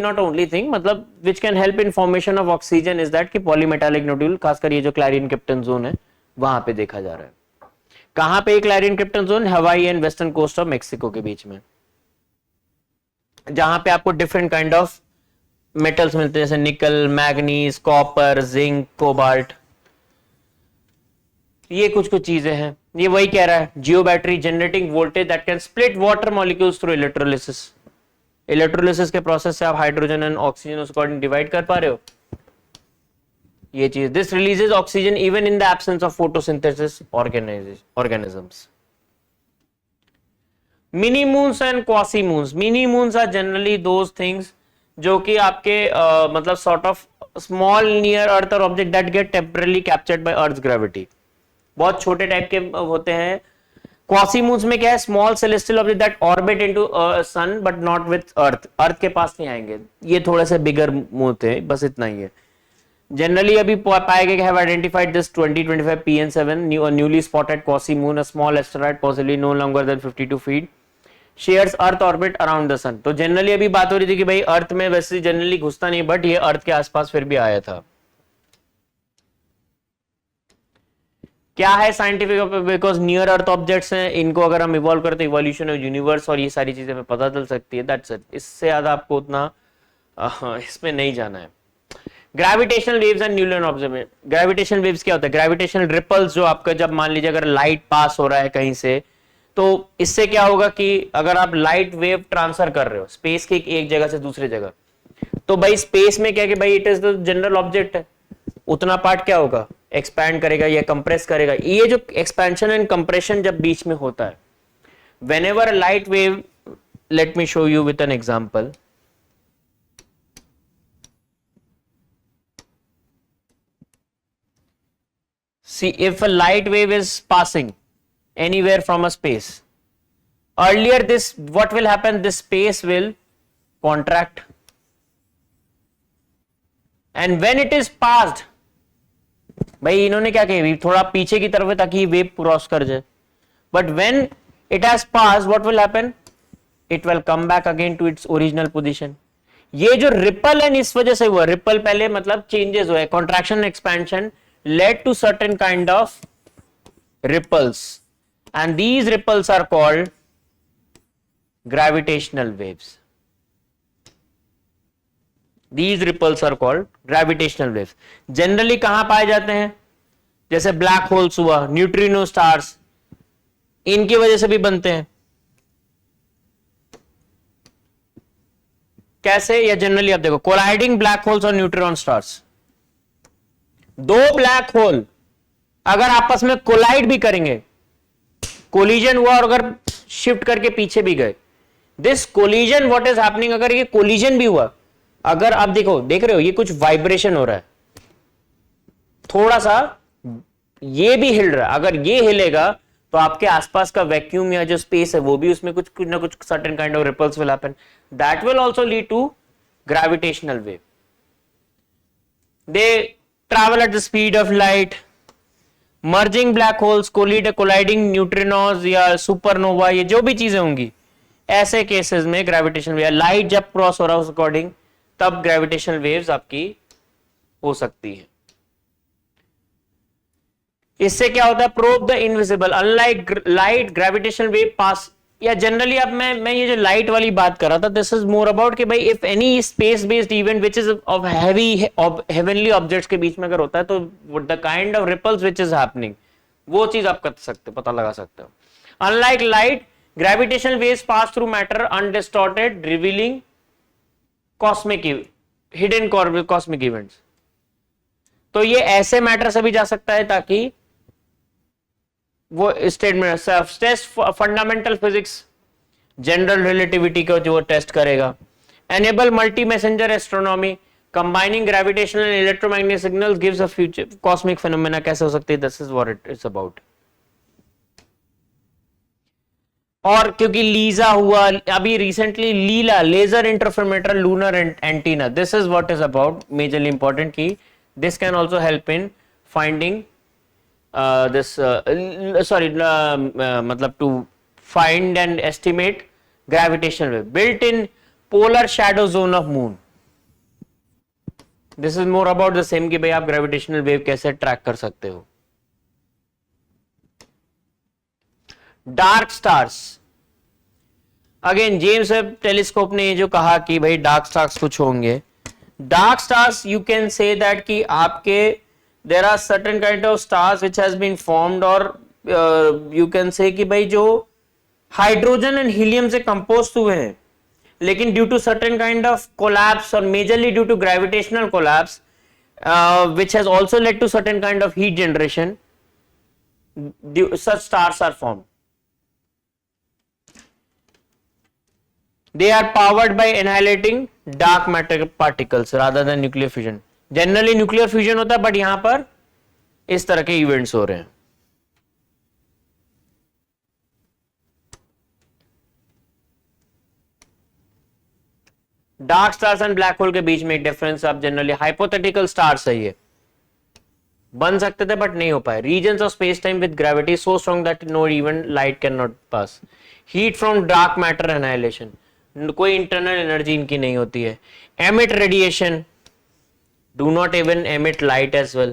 not only thing, मतलब which can help in formation of oxygen is that कि polymetallic nodule, खासकर ये जो क्लैरियन क्रिप्टन जोन है वहां पे देखा जा रहा है. कहां पे Clarion Clipperton zone? Hawaii and western coast of Mexico के बीच में, जहां पे आपको डिफरेंट काइंड ऑफ मेटल्स मिलते हैं, जैसे निकल, मैग्नीज, कॉपर, जिंक, कोबाल्ट. ये कुछ चीजें हैं. ये वही कह रहा है, geo battery generating voltage that can split water molecules through electrolysis. Electrolysis के प्रोसेस से आप हाइड्रोजन एंड ऑक्सीजन उस अकॉर्डिंग डिवाइड कर पा रहे हो. ये चीज, this releases oxygen even in the absence of photosynthesis organisms. Mini moons and quasi moons. Mini moons are generally those things जो कि आपके मतलब sort of small near earth और object that get temporarily captured by earth gravity. बहुत छोटे type के होते हैं. क्वासी मून्स में क्या है? Small celestial object that orbit into sun but not with earth. Earth के पास नहीं आएंगे. ये थोड़े से बिगर मून थे, बस इतना ही है. जनरली अभी पाए गए have identified this 2025 PN7 newly spotted quasi moon, a small asteroid possibly no longer than 52 feet, shares earth orbit around the sun. तो जनरली अभी बात हो रही थी कि भाई अर्थ में वैसे जनरली घुसता नहीं, बट ये अर्थ के आसपास फिर भी आया था. क्या है scientific? Because near earth objects हैं, इनको अगर हम इवॉल्व करते इवोल्यूशन ऑफ यूनिवर्स और ये सारी चीजें हमें पता चल सकती है. That's it. इससे ज्यादा आपको उतना इसमें नहीं जाना है. Gravitational waves and Newton observation. Gravitational waves क्या होता है? ग्रेविटेशनल रिपल्स, जो आपका जब मान लीजिए अगर लाइट पास हो रहा है कहीं से, तो इससे क्या होगा कि अगर आप लाइट वेव ट्रांसफर कर रहे हो स्पेस के एक जगह से दूसरे जगह, तो भाई स्पेस में क्या कि भाई it is the general object है, उतना पार्ट क्या होगा? एक्सपैंड करेगा या कंप्रेस करेगा. ये जो एक्सपेंशन एंड कंप्रेशन जब बीच में होता है, whenever a light wave, let me show you with an example. See, if a light wave is passing anywhere from a space, earlier this, what will happen? This space will contract, and when it is passed, भाई इन्होंने क्या कही, थोड़ा पीछे की तरफ है ताकि वेव क्रॉस कर जाए. But when it has pass, what will happen? It will come back again to its original position. ये जो रिपल है इस वजह से हुआ. रिपल पहले मतलब चेंजेस हुए, contraction expansion led to certain kind of ripples, and these ripples are called gravitational waves. These ripples are called gravitational waves. Generally कहां पाए जाते हैं? जैसे ब्लैक होल्स हुआ, न्यूट्रिनो स्टार्स, इनकी वजह से भी बनते हैं. कैसे? या जनरली आप देखो, कोलाइडिंग ब्लैक होल्स और न्यूट्रॉन स्टार्स. दो ब्लैक होल अगर आपस में कोलाइड भी करेंगे, कोलिजन हुआ और अगर शिफ्ट करके पीछे भी गए, this collision what is happening, अगर ये कोलिजन भी हुआ, अगर आप देखो, देख रहे हो ये कुछ वाइब्रेशन हो रहा है, थोड़ा सा ये भी हिल रहा है. अगर ये हिलेगा तो आपके आसपास का वैक्यूम या जो स्पेस है वो भी उसमें कुछ ना कुछ certain kind of ripples will happen. That will also lead to gravitational wave. They travel at the speed of light. Merging black holes, colliding neutrinos या सुपरनोवा, ये जो भी चीजें होंगी, ऐसे केसेस में ग्रेविटेशनल वेव, लाइट जब क्रॉस हो रहा है उस अकॉर्डिंग, तब ग्रेविटेशनल वेव्स आपकी हो सकती है. इससे क्या होता है, probe the invisible, unlike light gravitational wave pass, या जनरली अब मैं ये जो लाइट वाली बात कर रहा था, दिस इज मोर अबाउट कि भाई if any space based event which is of heavy heavenly objects के बीच में अगर होता है तो the kind of ripples which is happening, वो चीज आप कर सकते हो, पता लगा सकते हो. Unlike light gravitational waves pass through matter undistorted, revealing cosmic hidden cosmic events. तो ये ऐसे मैटर से भी जा सकता है ताकि वो statement test fundamental physics general relativity को जो टेस्ट करेगा. Enable multi messenger astronomy combining gravitational and electromagnetic signals gives a future cosmic phenomena. कैसे हो सकती है, this is what it is about. और क्योंकि लीजा हुआ अभी recently, LILA laser interferometer lunar antenna, this is what is about majorly important की this can also help in finding मतलब to find and estimate gravitational wave built in polar shadow zone of moon. This is more about the same कि भाई आप gravitational wave कैसे track कर सकते हो. Dark stars, again James Webb telescope ने जो कहा कि भाई डार्क स्टार्स कुछ होंगे. Dark stars you can say that कि आपके there are certain kind of stars which has been formed, or you can say कि भाई जो हाइड्रोजन एंड हीलियम से कंपोज हुए हैं, लेकिन due to certain kind of collapse और majorly due to gravitational collapse which has also led to certain kind of heat generation, such stars are formed. They are powered by annihilating dark matter particles rather than nuclear fusion. Generally nuclear fusion होता है, but यहां पर इस तरह के events हो रहे हैं. Dark stars and black hole के बीच में एक डिफरेंस, आप जनरली हाइपोथेटिकल स्टार्स है, ये बन सकते थे बट नहीं हो पाए. Regions of space time with gravity so strong that no even light can not pass. Heat from dark matter annihilation, कोई इंटरनल एनर्जी इनकी नहीं होती है. Emit radiation, do not even emit light as well.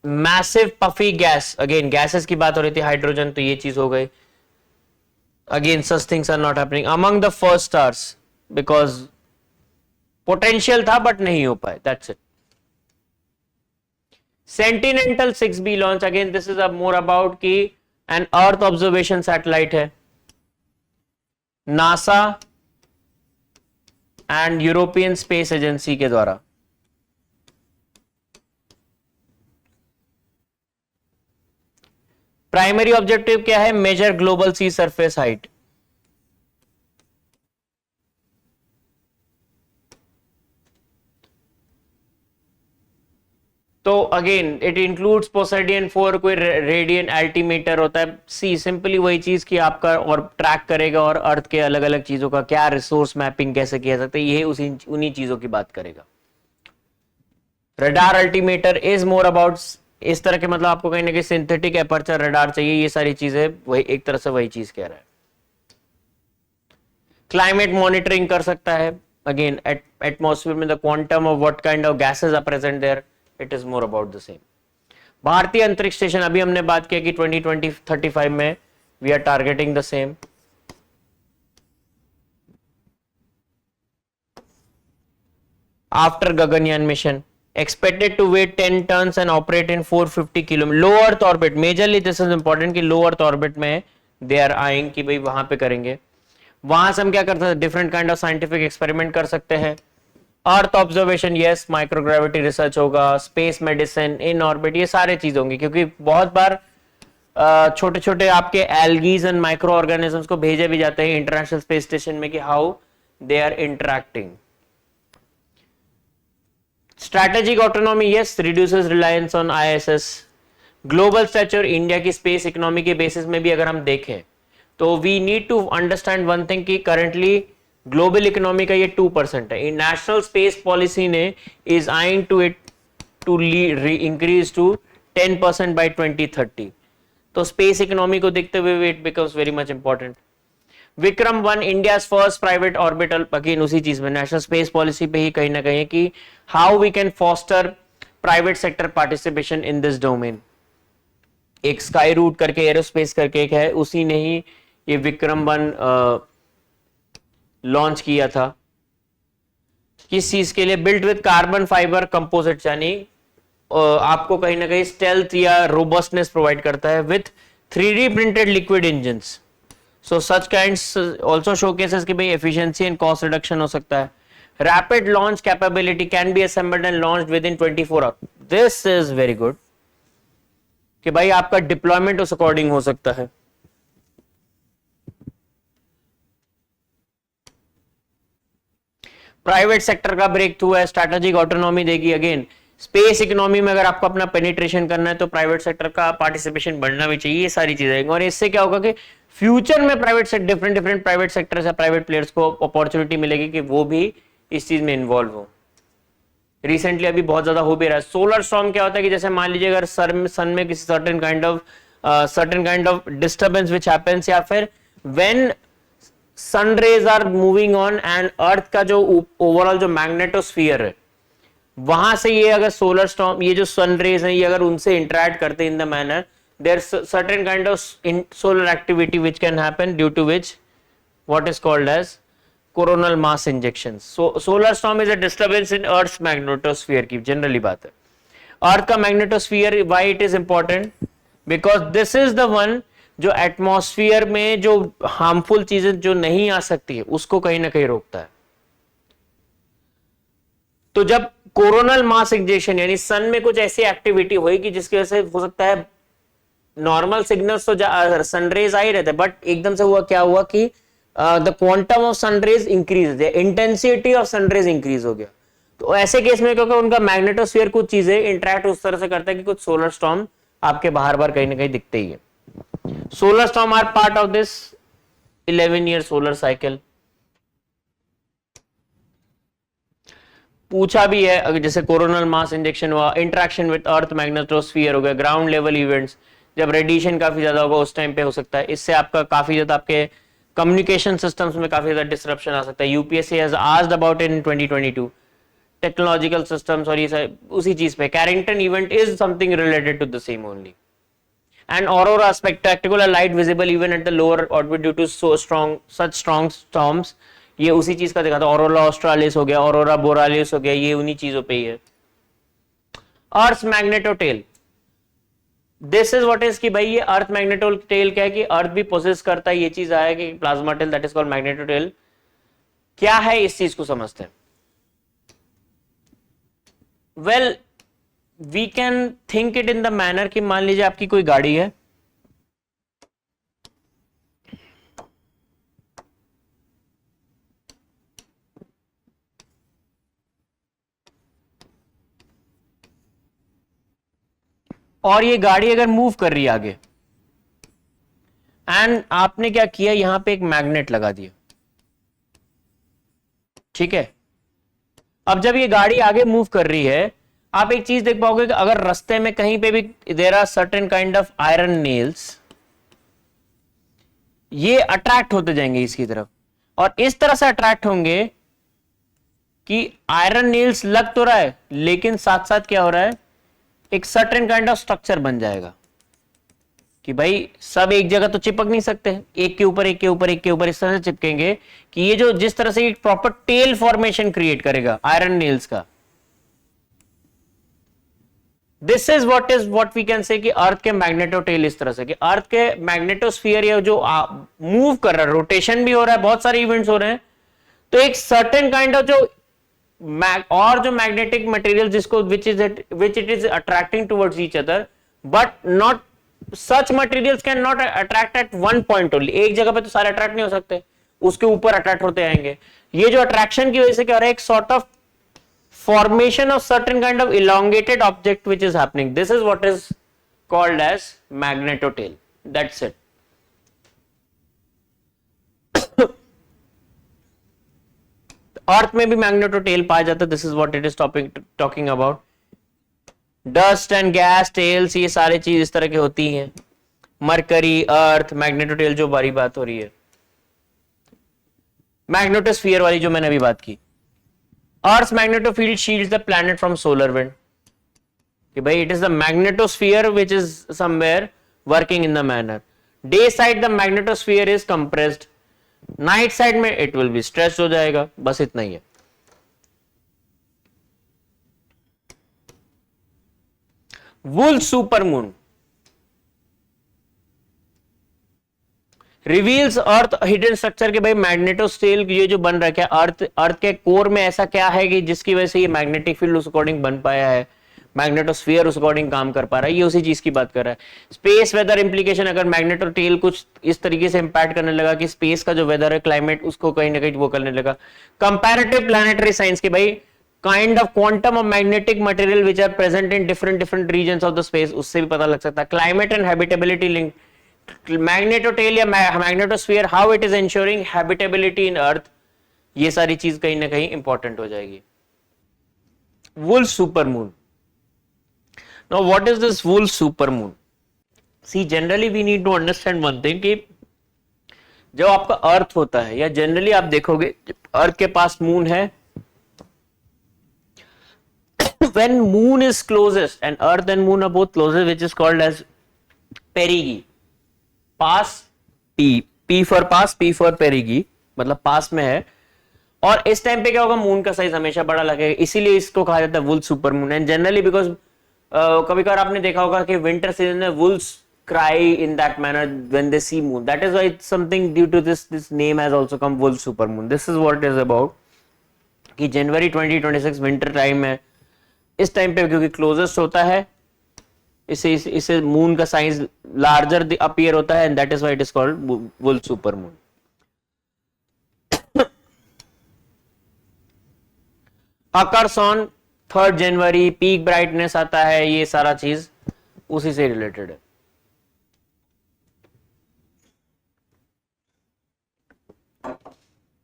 Massive puffy gas, again gases की बात हो रही थी, हाइड्रोजन, तो ये चीज हो गई. Again such things are not happening among the first stars because potential था but नहीं हो पाए, that's it. Sentinel 6B launch, again this is a more about कि an earth observation satellite है, NASA and European space agency के द्वारा. Primary objective क्या है, मेजर ग्लोबल सी सरफेस हाइट. तो अगेन इट इंक्लूड्स पोसेडियन 4, कोई रेडियन अल्टीमीटर होता है. सी सिंपली वही चीज कि आपका और ट्रैक करेगा और अर्थ के अलग अलग चीजों का क्या रिसोर्स मैपिंग कैसे किया जाता है, ये उन्हीं चीजों की बात करेगा. Radar altimeter is more about इस तरह के, मतलब आपको कहीं ना कहीं सिंथेटिक एपर्चर रडार चाहिए, ये सारी चीजें वही एक तरह से वही चीज कह रहा है. क्लाइमेट मॉनिटरिंग कर सकता है, अगेन एटमॉस्फेयर में the quantum of what kind of gases are present there, it is more about the same. Bharatiya Antariksh station, अभी हमने बात किया कि 2035 में we are targeting the same. After Gaganyaan mission expected to weigh 10 tons and operate in 450 kilometre. Low earth orbit, majorly this is important कि low earth orbit में they are eyeing कि भाई वहां पे करेंगे. वहां से हम क्या कर सकते हैं, different kind of scientific experiment कर सकते हैं. Earth observation, yes, microgravity research होगा, स्पेस मेडिसिन, इन ऑर्बिट, ये सारे चीज होंगे, क्योंकि बहुत बार छोटे छोटे आपके एल्गीज एंड माइक्रो ऑर्गेनिजम्स को भेजे भी जाते हैं इंटरनेशनल स्पेस स्टेशन में कि how they are interacting. Strategic autonomy, yes, reduces reliance on ISS. Global stature, India की स्पेस इकोनॉमी के बेसिस में भी अगर हम देखें तो we need to understand one thing कि करंटली ग्लोबल इकोनॉमी का ये 2% है. नेशनल स्पेस पॉलिसी ने is aiming to it to increase to 10% by 2030. तो स्पेस इकोनॉमी को देखते हुए it becomes very much important. Vikram 1, India first private orbital, again उसी चीज में नेशनल स्पेस पॉलिसी पे ही कहीं ना कहीं कि how we can foster private sector participation in this domain. एक स्काई रूट करके एरोस्पेस करके एक है, उसी ने ही ये विक्रम 1 लॉन्च किया था। किस चीज के लिए? Built with carbon fibre composite, यानी आपको कहीं ना कहीं स्टेल्थ या रोबस्टनेस प्रोवाइड करता है with 3D printed liquid engines. So such kinds also showcases कि भाई एफिशिएंसी एंड कॉस्ट रिडक्शन हो सकता है। Rapid launch capability, can be assembled and launched with in 24 hours. This is very good कि भाई आपका डिप्लॉयमेंट उस अकॉर्डिंग हो सकता है। प्राइवेट सेक्टर का ब्रेक थ्रू है, स्ट्रैटेजिक ऑटोनॉमी देगी। अगेन स्पेस इकोनॉमी में अगर आपको अपना पेनिट्रेशन करना है तो प्राइवेट सेक्टर का पार्टिसिपेशन बढ़ना भी चाहिए। ये सारी चीजें, और इससे क्या होगा कि फ्यूचर में डिफरेंट प्राइवेट सेक्टर या प्राइवेट प्लेयर्स को अपॉर्चुनिटी मिलेगी कि वो भी इस चीज में इन्वॉल्व हो। रिसेंटली अभी बहुत ज्यादा हो भी रहा है। सोलर स्टॉर्म क्या होता है कि जैसे मान लीजिए अगर सन में किसी certain kind of disturbance which happens, या फिर when sun rays are moving on and earth का जो ओवरऑल जो मैग्नेटोस्फीयर है वहां से ये अगर सोलर स्टॉर्म, ये जो सन रेज है, ये अगर उनसे इंटरेक्ट करते in the manner, there certain kind of solar activity which can happen, due to which what is called as coronal mass injection. Solar storm is a disturbance in earth magnetosphere की जनरली बात है। Earth का magnetosphere why it is important? Because this is the one जो atmosphere में जो harmful चीजें जो नहीं आ सकती है उसको कहीं ना कहीं रोकता है। तो जब कोरोनल मास इंजेक्शन यानी सन में कुछ ऐसी एक्टिविटी होगी जिसकी वजह से हो सकता है नॉर्मल सिग्नल्स तो सनरेज आ ही रहते, बट एकदम से हुआ क्या हुआ कि the quantum of sun rays increase, intensity of sun rays increase हो गया। तो ऐसे केस में क्योंकि उनका मैग्नेटोस्फीयर कुछ चीजें इंटरेक्ट उस तरह से करता है कि कुछ सोलर स्टॉर्म आपके बाहर बाहर कहीं ना कहीं दिखते ही है। Solar storm are part of this 11-year solar cycle. पूछा भी है अगर जैसे कोरोनल मास इंजेक्शन हुआ, इंटरेक्शन विद अर्थ मैग्नेटोस्फीयर हो गया, ग्राउंड लेवल इवेंट्स, जब रेडिएशन काफी ज्यादा होगा उस टाइम पे हो सकता है। इससे आपका काफी ज्यादा आपके कम्युनिकेशन सिस्टम्स में काफी ज्यादा डिसरप्शन आ सकता है। UPSC has asked about in 2022 technological systems, और ये उसी चीज पे Carrington event is something related to the same only. And aurora, spectacular light visible even at the lower orbit due to such strong storms, ये उसी चीज का देखा था। ऑरोरा ऑस्ट्रालिस हो गया, ऑरोरा बोरालिस हो गया, ये उन्हीं चीजों पे ही है। अर्थ मैग्नेटोटेल, दिस इज व्हाट इज कि भाई ये अर्थ मैग्नेटोटेल क्या है कि अर्थ भी पोजेस करता है, ये चीज आया कि plasma tail, that is called magnetotail. क्या है इस चीज को समझते हैं। Well we can think it in the manner कि मान लीजिए आपकी कोई गाड़ी है, और ये गाड़ी अगर मूव कर रही है आगे, एंड आपने क्या किया, यहां पे एक मैग्नेट लगा दिया, ठीक है। अब जब ये गाड़ी आगे मूव कर रही है, आप एक चीज देख पाओगे कि अगर रास्ते में कहीं पे भी there are certain kind of iron nails, ये अट्रैक्ट होते जाएंगे इसकी तरफ, और इस तरह से अट्रैक्ट होंगे कि आयरन नेल्स लग तो रहा है लेकिन साथ साथ क्या हो रहा है, एक सर्टेन काइंड ऑफ स्ट्रक्चर बन जाएगा कि भाई सब एक जगह तो चिपक नहीं सकते, एक के ऊपर एक के ऊपर एक के ऊपर इस तरह से चिपकेंगे कि ये जो जिस तरह से एक प्रॉपर टेल फॉर्मेशन क्रिएट करेगा आयरन नेल्स का। This is what we can say कि अर्थ के मैग्नेटोटेल इस तरह से कि अर्थ के मैग्नेटोस्फीयर या जो मूव कर रहा है, रोटेशन भी हो रहा है, बहुत सारे इवेंट्स हो रहे हैं, तो एक सर्टेन काइंड ऑफ जो और जो मैग्नेटिक मटेरियल जिसको which it is attracting towards each other, but not such materials can not attract at one point only. एक जगह पे तो सारे अट्रैक्ट नहीं हो सकते, उसके ऊपर अट्रैक्ट होते आएंगे। ये जो अट्रैक्शन की वजह से क्या हो रहा है, एक sort of formation of certain kind of elongated object which is happening. This is what is called as magnetotail. That's it. Earth में भी मैग्नेटोटेल पाया जाता है। This is what it is talking about. Dust and gas tails, ये सारी चीज इस तरह की होती हैं। मरकरी, अर्थ, मैग्नेटोटेल जो बारी बात हो रही है, मैग्नेटोस्फीयर वाली जो मैंने अभी बात की। Earth's magnetofield shields the planet from solar wind. कि भाई it is the magnetosphere which is somewhere working in the manner. Day side the magnetosphere is compressed, night side में इट विल बी स्ट्रेच हो जाएगा, बस इतना ही है. Wolf supermoon reveals अर्थ hidden structure के भाई मैग्नेटोस्टेल ये जो बन रखा है अर्थ के कोर में ऐसा क्या है कि जिसकी वजह से ये मैग्नेटिक फील्ड उस अकॉर्डिंग बन पाया है, मैग्नेटोस्फीयर उस अकॉर्डिंग काम कर पा रहा है, ये उसी चीज की बात कर रहा है. स्पेस वेदर इंप्लीकेशन, अगर मैग्नेटोटेल कुछ इस तरीके से इंपैक्ट करने लगा कि स्पेस का जो वेदर है क्लाइमेट उसको कहीं ना कहीं वो करने लगा. कंपैरेटिव प्लैनेटरी साइंस के भाई kind of quantum of magnetic material which are present in different regions of the space, उससे भी पता लग सकता है. Climate and habitability link, magnetotail या magnetosphere how it is ensuring habitability in earth, ये सारी चीज कहीं ना कहीं इंपॉर्टेंट हो जाएगी. Wolf supermoon. Now what is this wool supermoon? See generally we need to understand one thing कि जब आपका अर्थ होता है या जनरली आप देखोगे अर्थ के पास मून है, when moon is closest and earth and moon are both closest which is called as perigee, pass p for pass, p for perigee मतलब पास में है. और इस टाइम पे क्या होगा, मून का साइज हमेशा बड़ा लगेगा, इसीलिए इसको कहा जाता है wolf supermoon. And generally because कभी कभार आपने देखा होगा कि विंटर सीजन में wolves cry in that manner when they see moon, that is why something due to this name has also come wolf supermoon. This is what is about कि जनवरी 2026 winter time है, इस time पे क्योंकि closest होता है इसे moon का साइज लार्जर अपीयर होता है and that is why it is called wolf supermoon. Occurs on 3rd January, peak brightness आता है, ये सारा चीज उसी से रिलेटेड है.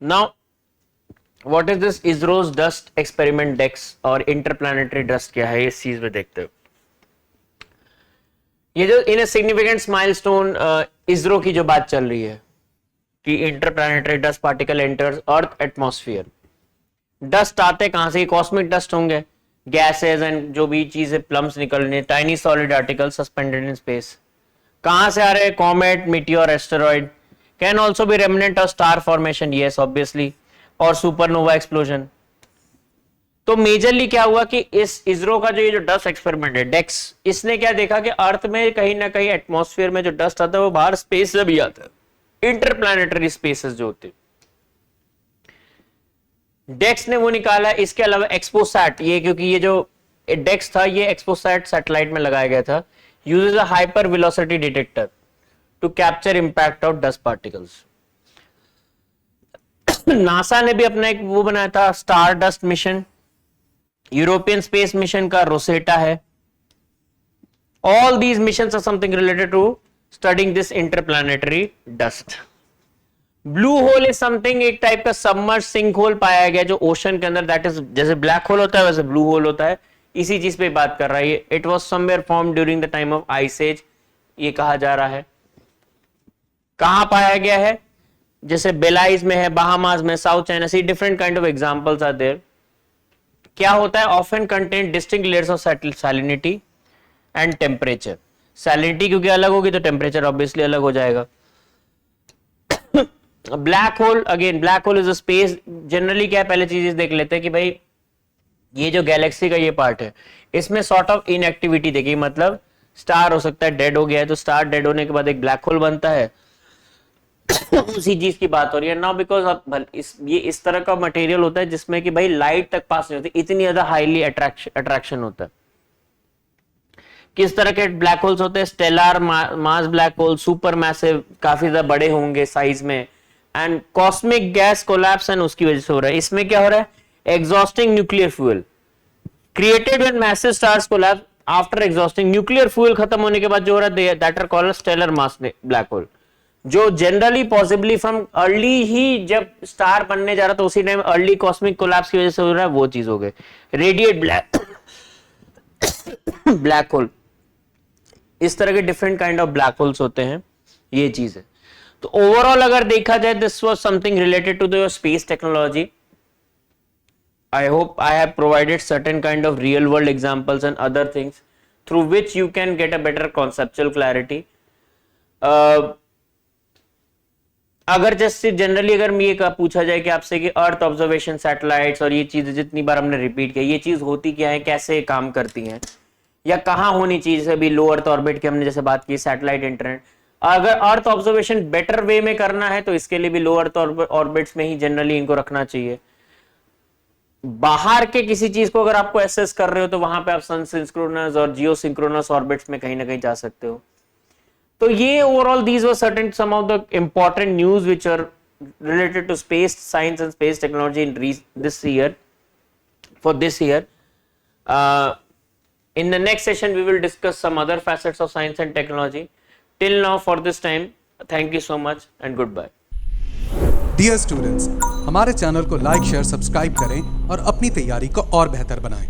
नाउ व्हाट इज दिस इजरोस डस्ट एक्सपेरिमेंट डेक्स और इंटरप्लैनेटरी डस्ट क्या है, इस चीज में देखते हो. ये जो इन सिग्निफिकेंट माइलस्टोन इसरो की जो बात चल रही है कि interplanetary dust particle enters earth atmosphere. Dust आते कहां से, कॉस्मिक डस्ट होंगे, गैसेस एंड जो भी चीजें प्लम्स निकलने, tiny solid article suspended in space. कहां से आ रहे हैं, comet, meteor, asteroid. Can also be remnant of star formation, yes obviously, और सुपरनोवा एक्सप्लोजन. तो मेजरली क्या हुआ कि इस इसरो का जो ये जो डस्ट एक्सपेरिमेंट है डेक्स, इसने क्या देखा कि अर्थ में कहीं ना कहीं एटमॉस्फेयर में जो डस्ट आता है वो बाहर स्पेस से भी आता है, इंटरप्लैनेटरी स्पेसेस जो होते हैं. डेक्स ने वो निकाला. इसके अलावा एक्सपोसैट, ये क्योंकि ये जो डेक्स था ये एक्सपोसैट सैटेलाइट में लगाया गया था, uses a hyper velocity detector to capture impact of dust particles. NASA ने भी अपना एक वो बनाया था star dust mission, European space mission का रोसेटा है. All these missions are something related to studying this interplanetary dust. Blue hole is something, एक टाइप का सबमर्ज सिंक होल पाया गया जो ओशन के अंदर, दैट इज जैसे ब्लैक होल होता है वैसे ब्लू होल होता है, इसी चीज पे बात कर रहा है. It was somewhere form during the time of ice age, ये कहा जा रहा है. कहां पाया गया है, जैसे बेलाइज में है, बहामास में, South China Sea, different kind of examples are there. क्या होता है, often contain distinct layers of salinity and temperature. Salinity क्योंकि अलग होगी तो टेम्परेचर ऑब्वियसली अलग हो जाएगा. Black hole, again black hole is a space. Generally क्या है, पहले चीजें देख लेते हैं कि भाई ये जो गैलेक्सी का ये पार्ट है इसमें सॉर्ट ऑफ इनएक्टिविटी देखिए, मतलब स्टार हो सकता है डेड हो गया है, तो स्टार डेड होने के बाद एक ब्लैक होल बनता है. उसी चीज की बात हो रही है नाउ, बिकॉज ये इस तरह का मटेरियल होता है जिसमें कि भाई लाइट तक पास नहीं होती, इतनी ज्यादा हाईली अट्रैक्शन होता है. किस तरह के ब्लैक होल्स होते हैं, stellar mass black hole, super massive, काफी ज्यादा बड़े होंगे साइज में, and cosmic gas collapse and उसकी वजह से हो रहा है. इसमें क्या हो रहा है, exhausting nuclear fuel created when massive stars collapse. After exhausting nuclear fuel खत्म होने के बाद जो हो रहा है that are called stellar mass black hole, जो जनरली पॉसिबली फ्रॉम अर्ली ही जब स्टार बनने जा रहा था उसी टाइम अर्ली कॉस्मिक कोलैप्स की वजह से हो रहा है, वो चीज हो गई रेडिएट ब्लैक होल. इस तरह के different kind of black holes होते हैं, ये चीज है. तो ओवरऑल अगर देखा जाए this was something related to the space technology. I hope I have provided certain kind of real world examples and other things through which you can get a better conceptual clarity. अगर जैसे generally अगर ये पूछा जाए कि आपसे कि अर्थ observation satellites और ये चीजें जितनी बार हमने रिपीट किया, ये चीज होती क्या है, कैसे काम करती हैं, या कहाँ होनी चाहिए, जैसे अभी लो अर्थ ऑर्बिट की हमने जैसे बात की, सैटेलाइट इंटरनेट। अगर अर्थ ऑब्जर्वेशन बेटर वे में करना है तो इसके लिए भी लो अर्थ ऑर्बिट्स में ही जनरली इनको रखना चाहिए। बाहर के किसी चीज को अगर आपको एसेस कर रहे हो तो वहां पे आप सन सिंक्रोनस और जियो सिंक्रोनस ऑर्बिट्स में कहीं ना कहीं जा सकते हो। तो ये overall these were certain some of the important news which are related to space science and space technology in this year, for this year. In the next session we will discuss some other facets of science and technology. Till now, for this time, thank you so much and goodbye. Dear students, हमारे channel को like share subscribe करें और अपनी तैयारी को और बेहतर बनाएं।